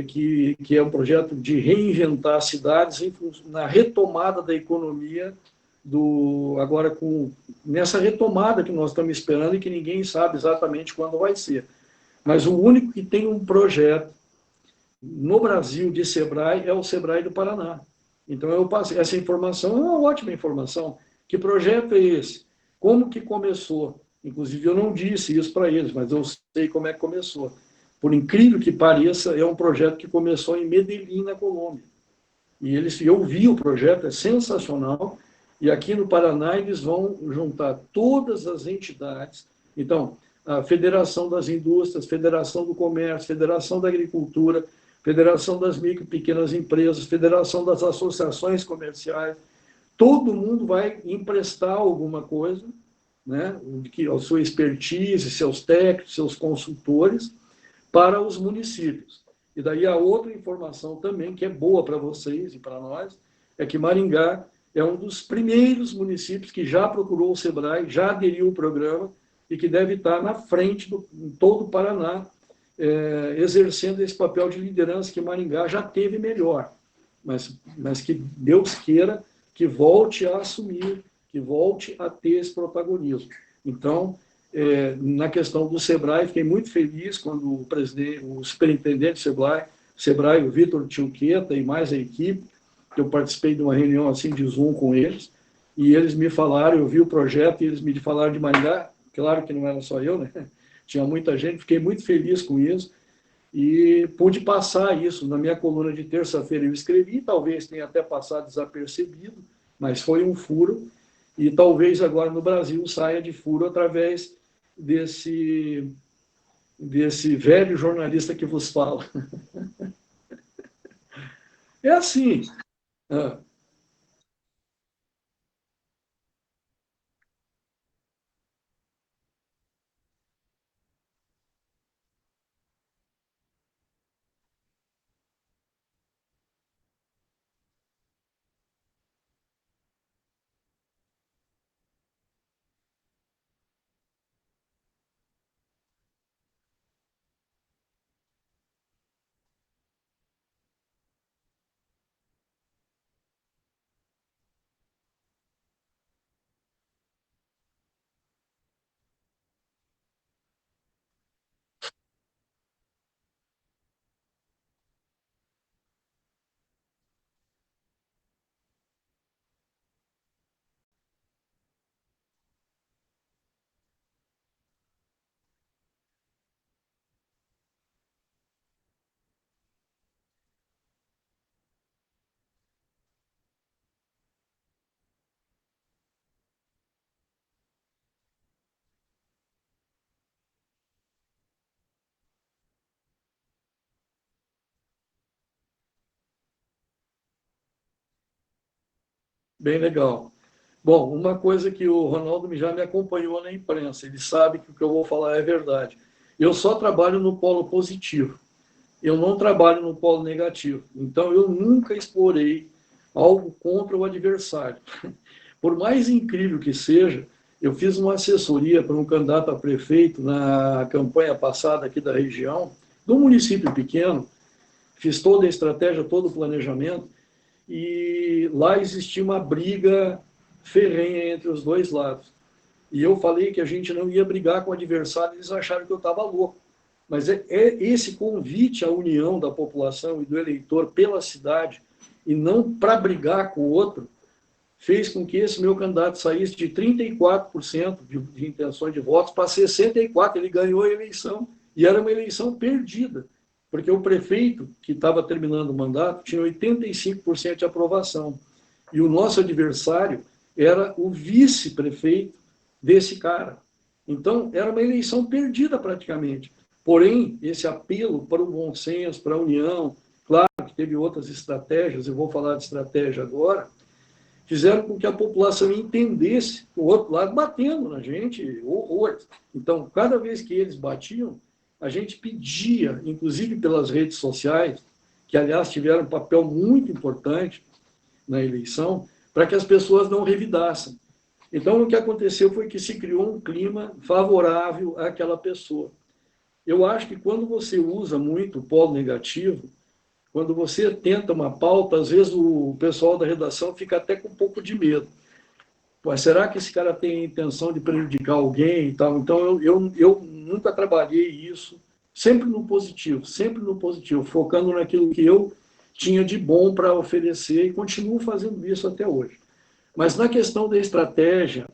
que é um projeto de reinventar cidades na retomada da economia, agora nessa retomada que nós estamos esperando e que ninguém sabe exatamente quando vai ser. Mas o único que tem um projeto no Brasil de Sebrae é o Sebrae do Paraná. Então, eu passei, essa informação é uma ótima informação. Que projeto é esse? Como que começou? Inclusive, eu não disse isso para eles, mas eu sei como é que começou. Por incrível que pareça, é um projeto que começou em Medellín, na Colômbia. E eu vi o projeto, é sensacional. E aqui no Paraná, eles vão juntar todas as entidades. Então, a Federação das Indústrias, Federação do Comércio, Federação da Agricultura, Federação das Micro e Pequenas Empresas, Federação das Associações Comerciais, todo mundo vai emprestar alguma coisa, né, a sua expertise, seus técnicos, seus consultores, para os municípios. E daí a outra informação também, que é boa para vocês e para nós, é que Maringá é um dos primeiros municípios que já procurou o SEBRAE, já aderiu ao programa e que deve estar na frente em todo o Paraná, exercendo esse papel de liderança que Maringá já teve melhor, mas que Deus queira que volte a assumir, que volte a ter esse protagonismo. Então, na questão do SEBRAE, fiquei muito feliz quando o superintendente do SEBRAE, o Vitor Tchunqueta e mais a equipe, que eu participei de uma reunião assim de Zoom com eles, e eles me falaram, eu vi o projeto, e eles me falaram de Maringá, claro que não era só eu, né? Tinha muita gente, fiquei muito feliz com isso, e pude passar isso na minha coluna de terça-feira. Eu escrevi, talvez tenha até passado desapercebido, mas foi um furo, e talvez agora no Brasil saia de furo através desse velho jornalista que vos fala. É assim. Ah, bem legal. Bom, uma coisa que o Ronaldo já me acompanhou na imprensa, ele sabe que o que eu vou falar é verdade. Eu só trabalho no polo positivo, eu não trabalho no polo negativo. Então, eu nunca explorei algo contra o adversário. Por mais incrível que seja, eu fiz uma assessoria para um candidato a prefeito na campanha passada aqui da região, de um município pequeno, fiz toda a estratégia, todo o planejamento, e lá existia uma briga ferrenha entre os dois lados. E eu falei que a gente não ia brigar com o adversário, eles acharam que eu estava louco. Mas é esse convite à união da população e do eleitor pela cidade, e não para brigar com o outro, fez com que esse meu candidato saísse de 34% de intenções de votos para 64%. Ele ganhou a eleição, e era uma eleição perdida, porque o prefeito, que estava terminando o mandato, tinha 85% de aprovação. E o nosso adversário era o vice-prefeito desse cara. Então, era uma eleição perdida praticamente. Porém, esse apelo para o bom senso, para a união, claro que teve outras estratégias, eu vou falar de estratégia agora, fizeram com que a população entendesse o outro lado batendo na gente, horrores. Então, cada vez que eles batiam, a gente pedia, inclusive pelas redes sociais, que, aliás, tiveram um papel muito importante na eleição, para que as pessoas não revidassem. Então, o que aconteceu foi que se criou um clima favorável àquela pessoa. Eu acho que quando você usa muito o polo negativo, quando você tenta uma pauta, às vezes o pessoal da redação fica até com um pouco de medo. Pô, será que esse cara tem a intenção de prejudicar alguém e tal? Então, eu nunca trabalhei isso, sempre no positivo, focando naquilo que eu tinha de bom para oferecer e continuo fazendo isso até hoje. Mas na questão da estratégia,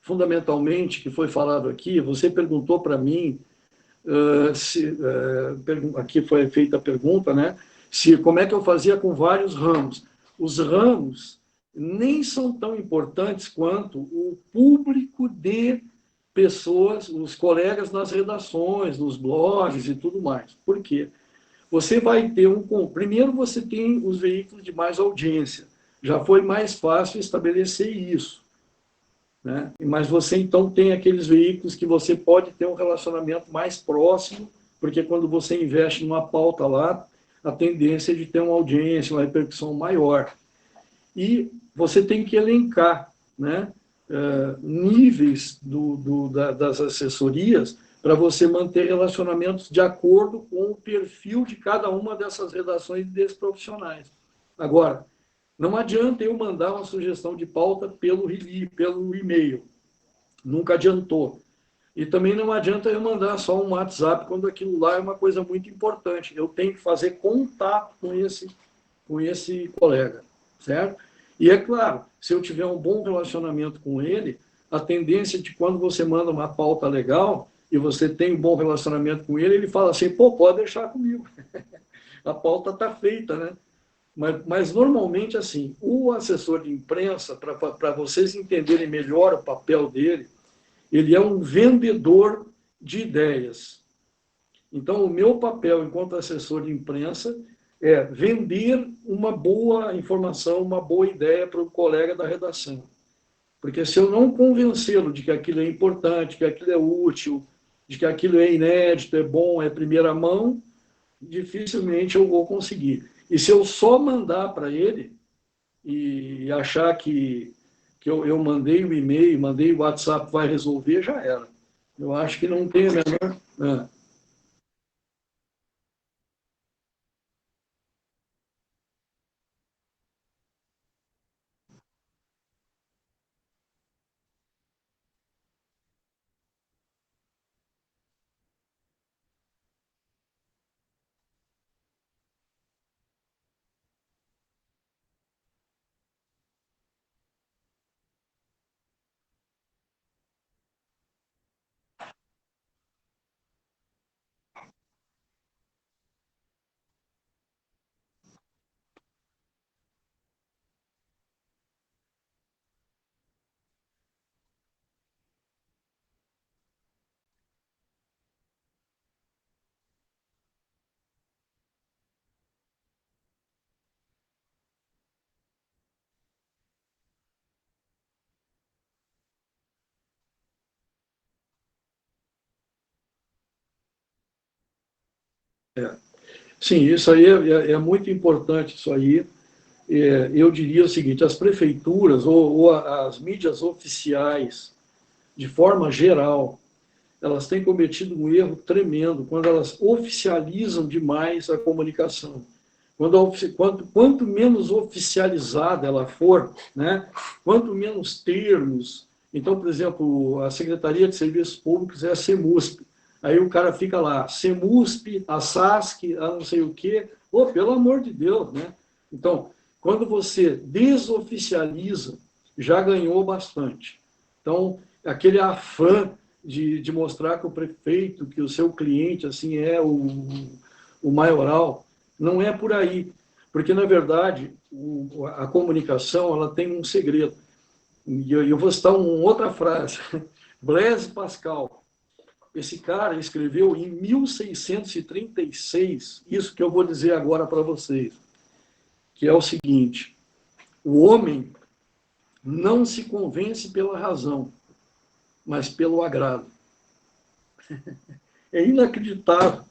fundamentalmente, que foi falado aqui, você perguntou para mim, aqui foi feita a pergunta, né? Se como é que eu fazia com vários ramos. Os ramos nem são tão importantes quanto o público de pessoas, os colegas nas redações, nos blogs e tudo mais. Por quê? Você vai ter primeiro você tem os veículos de mais audiência. Já foi mais fácil estabelecer isso, né? Mas você então tem aqueles veículos que você pode ter um relacionamento mais próximo, porque quando você investe numa pauta lá, a tendência é de ter uma audiência, uma repercussão maior. E você tem que elencar, né, níveis das assessorias para você manter relacionamentos de acordo com o perfil de cada uma dessas redações e desses profissionais. Agora, não adianta eu mandar uma sugestão de pauta pelo e-mail. Nunca adiantou. E também não adianta eu mandar só um WhatsApp quando aquilo lá é uma coisa muito importante. Eu tenho que fazer contato com esse colega, certo? E é claro, se eu tiver um bom relacionamento com ele, a tendência de quando você manda uma pauta legal e você tem um bom relacionamento com ele, ele fala assim, pô, pode deixar comigo. A pauta está feita, né? Mas normalmente, assim, o assessor de imprensa, para vocês entenderem melhor o papel dele, ele é um vendedor de ideias. Então, o meu papel enquanto assessor de imprensa é vender uma boa informação, uma boa ideia para o colega da redação. Porque se eu não convencê-lo de que aquilo é importante, que aquilo é útil, de que aquilo é inédito, é bom, é primeira mão, dificilmente eu vou conseguir. E se eu só mandar para ele e achar que eu mandei o e-mail, mandei o WhatsApp, vai resolver, já era. Eu acho que não tem a menor. Sim, isso aí é muito importante, isso aí. Eu diria o seguinte, as prefeituras ou as mídias oficiais, de forma geral, elas têm cometido um erro tremendo quando elas oficializam demais a comunicação. Quanto menos oficializada ela for, né, quanto menos termos. Então, por exemplo, a Secretaria de Serviços Públicos é a CEMUSP. Aí o cara fica lá, CEMUSP, a SASC, a não sei o quê. Oh, pelo amor de Deus, né? Então, quando você desoficializa, já ganhou bastante. Então, aquele afã de mostrar que o prefeito, que o seu cliente, assim, é o maioral, não é por aí. Porque, na verdade, a comunicação, ela tem um segredo. E eu vou citar uma outra frase. Blaise Pascal, esse cara escreveu em 1636, isso que eu vou dizer agora para vocês, que é o seguinte: o homem não se convence pela razão, mas pelo agrado. É inacreditável.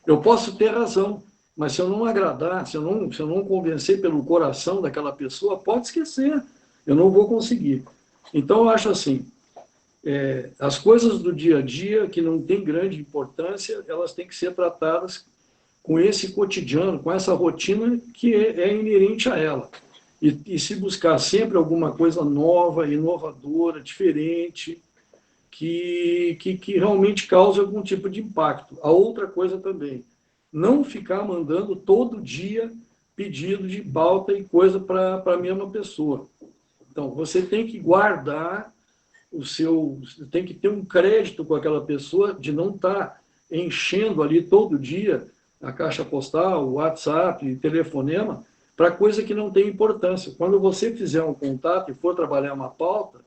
Eu posso ter razão, mas se eu não agradar, se eu não convencer pelo coração daquela pessoa, pode esquecer, eu não vou conseguir. Então, eu acho assim, as coisas do dia a dia, que não têm grande importância, elas têm que ser tratadas com esse cotidiano, com essa rotina que é inerente a ela. E se buscar sempre alguma coisa nova, inovadora, diferente, que realmente cause algum tipo de impacto. A outra coisa também, não ficar mandando todo dia pedido de pauta e coisa para a mesma pessoa. Então, você tem que guardar tem que ter um crédito com aquela pessoa de não estar enchendo ali todo dia a caixa postal, o WhatsApp, telefonema, para coisa que não tem importância. Quando você fizer um contato e for trabalhar uma pauta,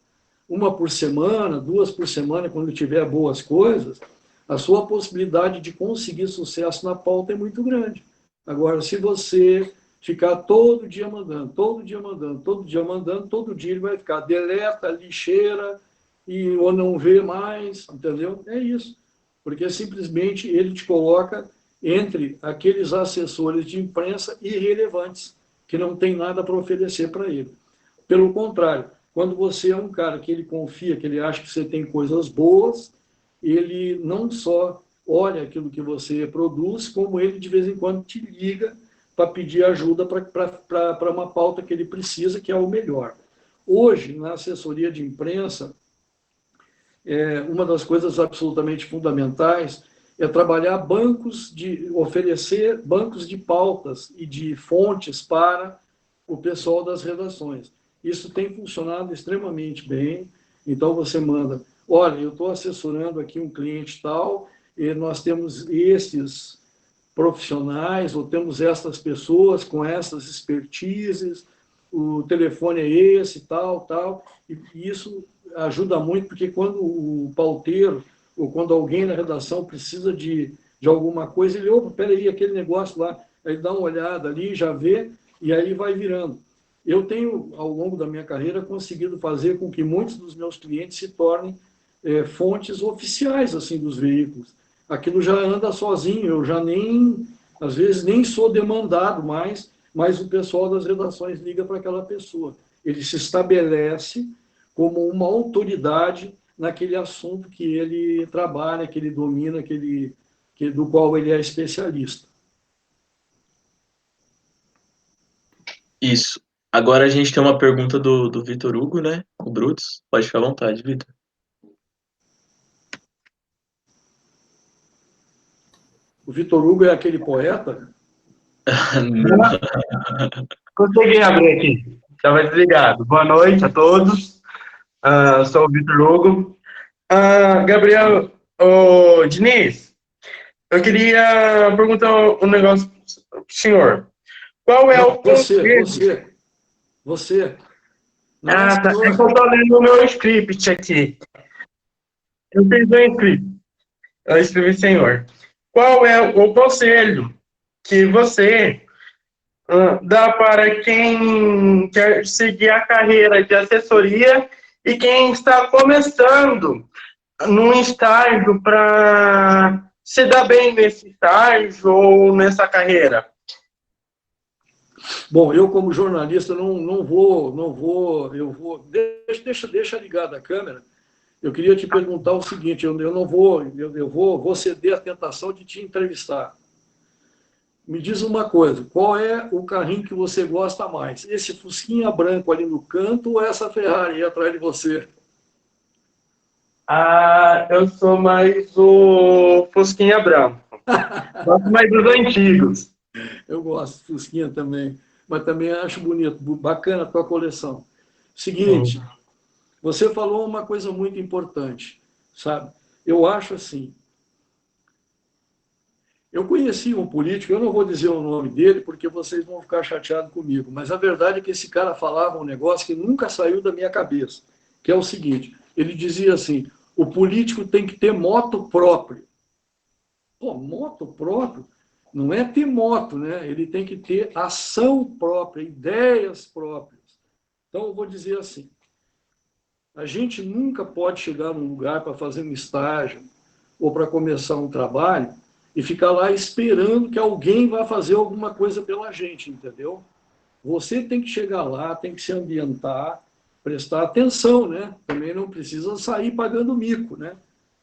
uma por semana, 2 por semana, quando tiver boas coisas, a sua possibilidade de conseguir sucesso na pauta é muito grande. Agora, se você ficar todo dia mandando, todo dia mandando, todo dia mandando, todo dia ele vai ficar deleta, lixeira, ou não vê mais, entendeu? É isso. Porque simplesmente ele te coloca entre aqueles assessores de imprensa irrelevantes, que não tem nada para oferecer para ele. Pelo contrário, quando você é um cara que ele confia, que ele acha que você tem coisas boas, ele não só olha aquilo que você produz, como ele de vez em quando te liga para pedir ajuda para uma pauta que ele precisa, que é o melhor. Hoje, na assessoria de imprensa, uma das coisas absolutamente fundamentais é trabalhar oferecer bancos de pautas e de fontes para o pessoal das redações. Isso tem funcionado extremamente bem. Então, você manda, olha, eu estou assessorando aqui um cliente tal, e nós temos esses profissionais, ou temos essas pessoas com essas expertises, o telefone é esse, tal, e isso ajuda muito, porque quando o pauteiro, ou quando alguém na redação precisa de alguma coisa, ele, opa, peraí, aquele negócio lá, aí dá uma olhada ali, já vê, e aí vai virando. Eu tenho, ao longo da minha carreira, conseguido fazer com que muitos dos meus clientes se tornem fontes oficiais assim dos veículos. Aquilo já anda sozinho, eu já às vezes nem sou demandado mais, mas o pessoal das redações liga para aquela pessoa. Ele se estabelece como uma autoridade naquele assunto que ele trabalha, que ele domina, do qual ele é especialista. Isso. Agora a gente tem uma pergunta do Vitor Hugo, né? O Brutus. Pode ficar à vontade, Vitor. O Vitor Hugo é aquele poeta? Consegui abrir aqui. Estava desligado. Boa noite a todos. Sou o Vitor Hugo. Gabriel, Diniz, eu queria perguntar um negócio para o senhor. Qual é o conselho? Você. Tá. É que eu estou lendo o meu script aqui. Eu fiz um script. Eu escrevi, senhor. Qual é o conselho que você dá para quem quer seguir a carreira de assessoria e quem está começando num estágio para se dá bem nesse estágio ou nessa carreira? Bom, eu como jornalista não vou, deixa ligada a câmera. Eu queria te perguntar o seguinte, vou ceder à tentação de te entrevistar. Me diz uma coisa, qual é o carrinho que você gosta mais? Esse Fusquinha branco ali no canto ou essa Ferrari aí atrás de você? Eu sou mais o Fusquinha branco. Gosto mais dos antigos. Eu gosto, Fusquinha também, mas também acho bonito, bacana a tua coleção. Seguinte, você falou uma coisa muito importante, sabe? Eu acho assim, eu conheci um político, eu não vou dizer o nome dele, porque vocês vão ficar chateados comigo, mas a verdade é que esse cara falava um negócio que nunca saiu da minha cabeça, que é o seguinte, ele dizia assim, o político tem que ter moto próprio. Pô, moto próprio? Não é ter moto, né? Ele tem que ter ação própria, ideias próprias. Então, eu vou dizer assim, a gente nunca pode chegar num lugar para fazer um estágio ou para começar um trabalho e ficar lá esperando que alguém vá fazer alguma coisa pela gente, entendeu? Você tem que chegar lá, tem que se ambientar, prestar atenção, né? Também não precisa sair pagando mico, né?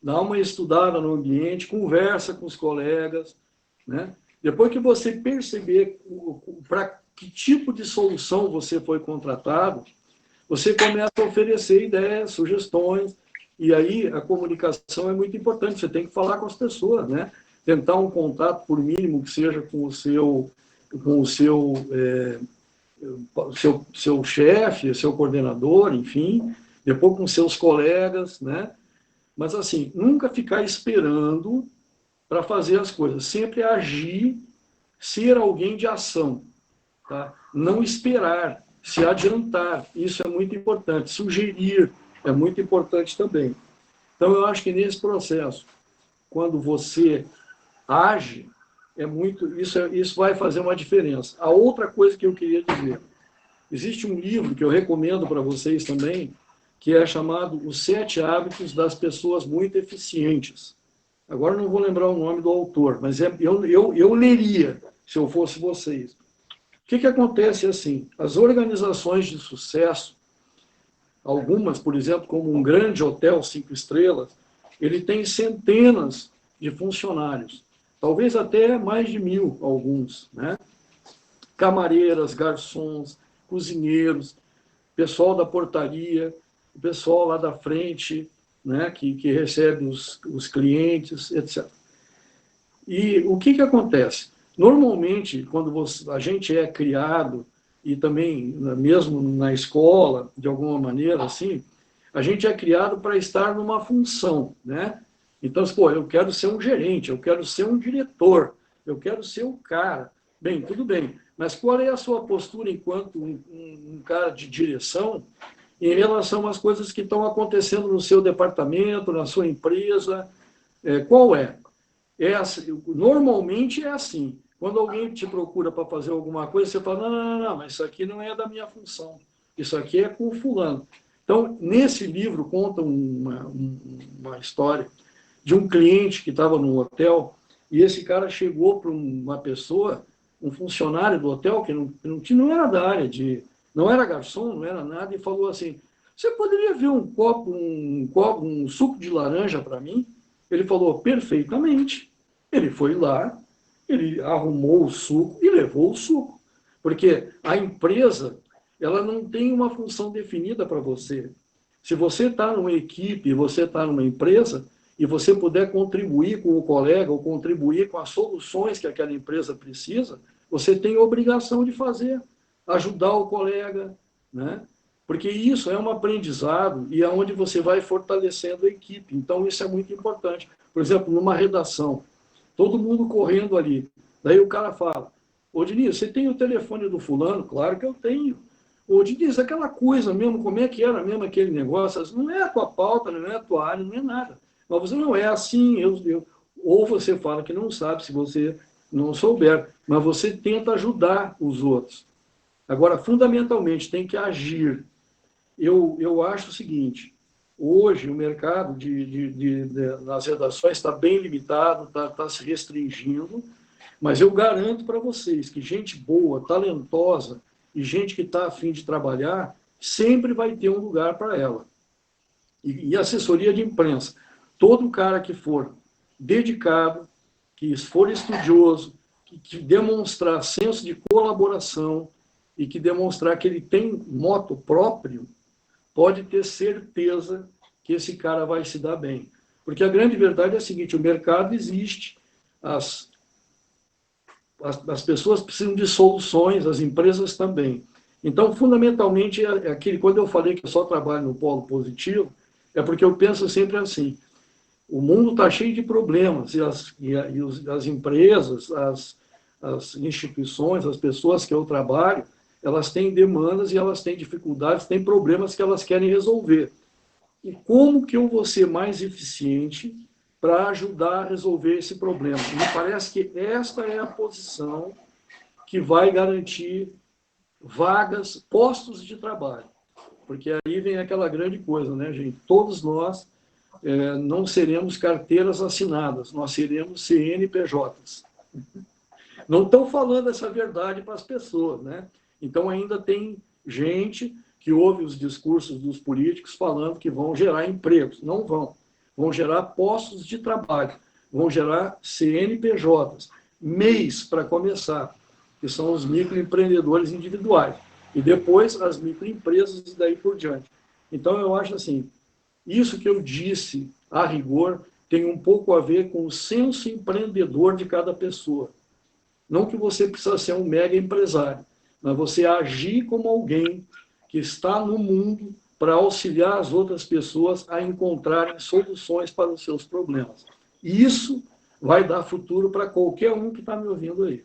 Dá uma estudada no ambiente, conversa com os colegas, né? Depois que você perceber para que tipo de solução você foi contratado, você começa a oferecer ideias, sugestões, e aí a comunicação é muito importante, você tem que falar com as pessoas, né? Tentar um contato, por mínimo que seja com o seu chefe, seu coordenador, enfim, depois com seus colegas, né? Mas assim, nunca ficar esperando para fazer as coisas, sempre agir, ser alguém de ação, tá? Não esperar, se adiantar, isso é muito importante, sugerir é muito importante também. Então, eu acho que nesse processo, quando você age, isso vai fazer uma diferença. A outra coisa que eu queria dizer, existe um livro que eu recomendo para vocês também, que é chamado Os 7 Hábitos das Pessoas Muito Eficientes. Agora não vou lembrar o nome do autor, mas eu leria, se eu fosse vocês. O que acontece assim? As organizações de sucesso, algumas, por exemplo, como um grande hotel 5 estrelas, ele tem centenas de funcionários, talvez até mais de 1000 alguns, né? Camareiras, garçons, cozinheiros, pessoal da portaria, o pessoal lá da frente, né, que recebe os clientes, etc. E o que acontece? Normalmente, quando a gente é criado, e também mesmo na escola, de alguma maneira, assim, a gente é criado para estar numa função, né? Então, pô, eu quero ser um gerente, eu quero ser um diretor, eu quero ser o cara. Bem, tudo bem, mas qual é a sua postura enquanto um cara de direção em relação às coisas que estão acontecendo no seu departamento, na sua empresa? Qual é? Normalmente é assim. Quando alguém te procura para fazer alguma coisa, você fala, não, mas isso aqui não é da minha função. Isso aqui é com o fulano. Então, nesse livro, conta uma história de um cliente que estava no hotel, e esse cara chegou para uma pessoa, um funcionário do hotel, que não era da área não era garçom, não era nada, e falou assim, você poderia ver um suco de laranja para mim? Ele falou, perfeitamente. Ele foi lá, ele arrumou o suco e levou o suco. Porque a empresa, ela não tem uma função definida para você. Se você está numa equipe, você está numa empresa, e você puder contribuir com o colega ou contribuir com as soluções que aquela empresa precisa, você tem a obrigação de fazer, ajudar o colega, né? Porque isso é um aprendizado e é onde você vai fortalecendo a equipe. Então, isso é muito importante. Por exemplo, numa redação, todo mundo correndo ali. Daí o cara fala, ô Diniz, você tem o telefone do fulano? Claro que eu tenho. Ô Diniz, aquela coisa mesmo, como é que era mesmo aquele negócio? Não é a tua pauta, não é a tua área, não é nada. Mas você não é assim, ou você fala que não sabe se você não souber, mas você tenta ajudar os outros. Agora, fundamentalmente, tem que agir. Eu acho o seguinte, Hoje, o mercado nas redações está bem limitado, está se restringindo, mas eu garanto para vocês que gente boa, talentosa e gente que está a fim de trabalhar, sempre vai ter um lugar para ela. E assessoria de imprensa. Todo cara que for dedicado, que for estudioso, que demonstrar senso de colaboração e que demonstrar que ele tem moto próprio, pode ter certeza que esse cara vai se dar bem. Porque a grande verdade é a seguinte, o mercado existe, as pessoas precisam de soluções, as empresas também. Então, fundamentalmente, quando eu falei que eu só trabalho no polo positivo, é porque eu penso sempre assim, o mundo está cheio de problemas, e as empresas, as instituições, as pessoas que eu trabalho, elas têm demandas e elas têm dificuldades, têm problemas que elas querem resolver. E como que eu vou ser mais eficiente para ajudar a resolver esse problema? Me parece que esta é a posição que vai garantir vagas, postos de trabalho. Porque aí vem aquela grande coisa, né, gente? Todos nós não seremos carteiras assinadas, nós seremos CNPJs. Não estão falando essa verdade para as pessoas, né? Então ainda tem gente que ouve os discursos dos políticos falando que vão gerar empregos. Não vão. Vão gerar postos de trabalho, vão gerar CNPJs, MEIs para começar, que são os microempreendedores individuais, e depois as microempresas e daí por diante. Então eu acho assim, isso que eu disse, a rigor, tem um pouco a ver com o senso empreendedor de cada pessoa. Não que você precisa ser um mega empresário, mas você agir como alguém que está no mundo para auxiliar as outras pessoas a encontrarem soluções para os seus problemas. E isso vai dar futuro para qualquer um que está me ouvindo aí.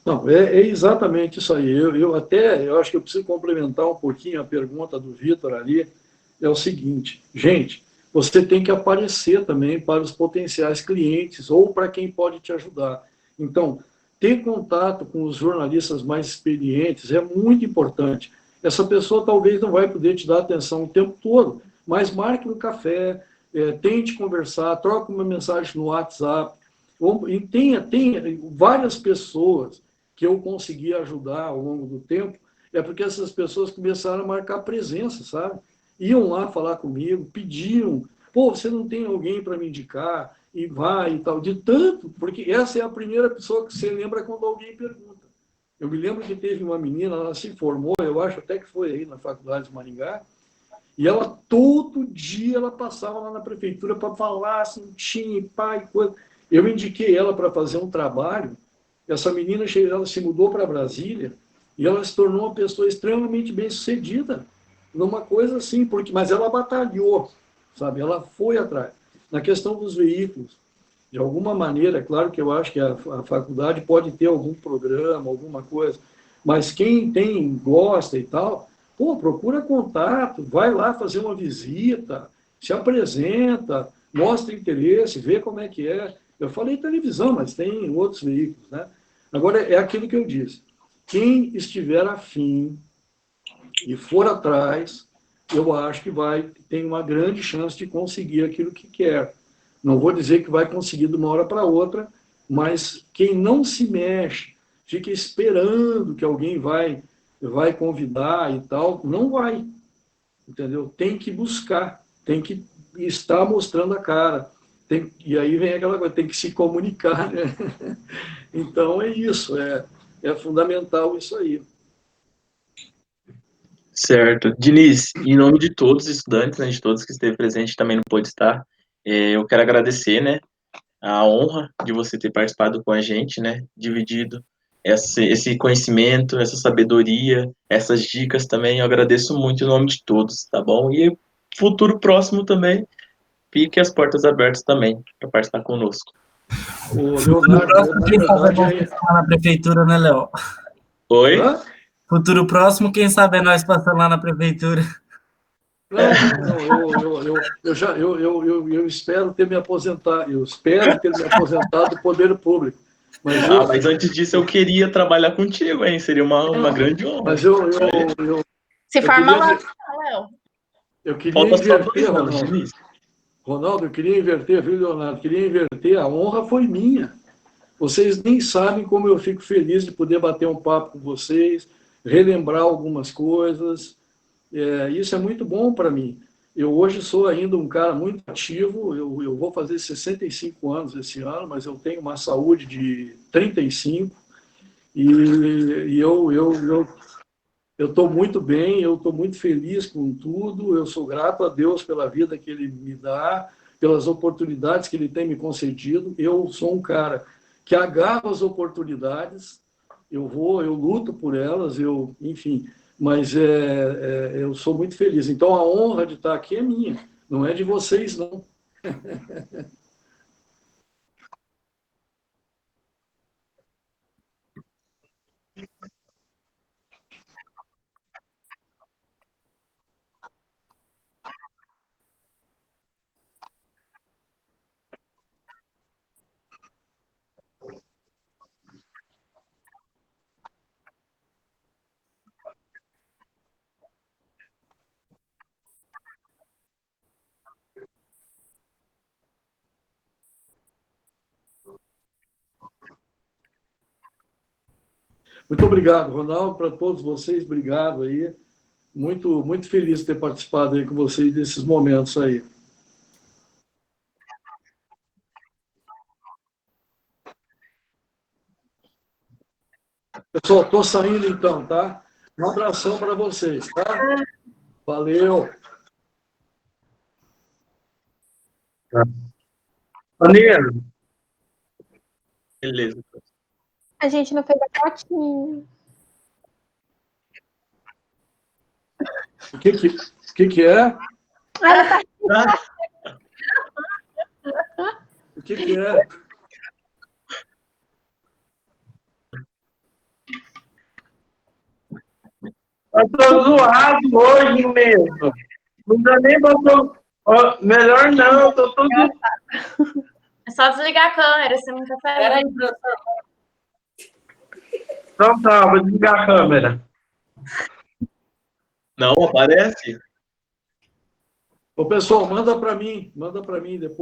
Não, é exatamente isso aí. Eu acho que eu preciso complementar um pouquinho a pergunta do Vitor ali. É o seguinte, gente, você tem que aparecer também para os potenciais clientes ou para quem pode te ajudar. Então, ter contato com os jornalistas mais experientes é muito importante. Essa pessoa talvez não vai poder te dar atenção o tempo todo, mas marque um café, tente conversar, troque uma mensagem no WhatsApp. E tenha várias pessoas que eu consegui ajudar ao longo do tempo, é porque essas pessoas começaram a marcar presença, sabe? Iam lá falar comigo, pediam, pô, você não tem alguém para me indicar? E vai e tal, de tanto, porque essa é a primeira pessoa que você lembra quando alguém pergunta. Eu me lembro que teve uma menina, ela se formou, eu acho até que foi aí na faculdade de Maringá, e ela, todo dia, ela passava lá na prefeitura para falar assim, tinha pai, coisa. Eu indiquei ela para fazer um trabalho, essa menina ela se mudou para Brasília, e ela se tornou uma pessoa extremamente bem-sucedida, numa coisa assim, mas ela batalhou, sabe? Ela foi atrás. Na questão dos veículos, de alguma maneira, é claro que eu acho que a faculdade pode ter algum programa, alguma coisa, mas quem tem, gosta e tal, pô, procura contato, vai lá fazer uma visita, se apresenta, mostra interesse, vê como é que é. Eu falei televisão, mas tem outros veículos, né? Agora, é aquilo que eu disse. Quem estiver afim e for atrás, eu acho que tem uma grande chance de conseguir aquilo que quer. Não vou dizer que vai conseguir de uma hora para outra, mas quem não se mexe, fica esperando que alguém vai convidar e tal, não vai, entendeu? Tem que buscar, tem que estar mostrando a cara. E aí vem aquela coisa, tem que se comunicar, né? Então é isso, é fundamental isso aí. Certo. Diniz, em nome de todos os estudantes, né, de todos que esteve presente, também não pôde estar, eu quero agradecer, né, a honra de você ter participado com a gente, né, dividido esse conhecimento, essa sabedoria, essas dicas também, eu agradeço muito em nome de todos, tá bom? E futuro próximo também, fique as portas abertas também para participar conosco. O Leonardo, na Quem sabe verdade, nós passar lá na prefeitura, né, Léo? Oi? Hã? Futuro próximo, quem sabe é nós passando lá na prefeitura. Não, eu espero ter me aposentado, eu espero ter me aposentado do poder público. Mas antes disso eu queria trabalhar contigo, hein? Seria uma grande honra. Mas Se forma lá, queria, Léo. eu queria Falta só 2 inverter, anos, Ronaldo. Diniz. Ronaldo, eu queria inverter, viu, Leonardo? Queria inverter, a honra foi minha. Vocês nem sabem como eu fico feliz de poder bater um papo com vocês, relembrar algumas coisas. Isso é muito bom para mim. Eu hoje sou ainda um cara muito ativo, eu vou fazer 65 anos esse ano, mas eu tenho uma saúde de 35 e eu estou muito bem, eu estou muito feliz com tudo, eu sou grato a Deus pela vida que Ele me dá, pelas oportunidades que Ele tem me concedido. Eu sou um cara que agarra as oportunidades, eu luto por elas, enfim, mas eu sou muito feliz. Então, a honra de estar aqui é minha, não é de vocês, não. Muito obrigado, Ronaldo, para todos vocês, obrigado aí. Muito, muito feliz de ter participado aí com vocês desses momentos aí. Pessoal, estou saindo então, tá? Um abração para vocês, tá? Valeu! Daniel, Beleza. A gente não fez a fotinha. O que é? O que é? eu tô zoado hoje mesmo. Não dá nem botou. Melhor não, eu tô tudo. É só desligar a câmera, você não tá falando. Então tá, vou desligar a câmera. Não, aparece. Ô, pessoal, manda para mim depois.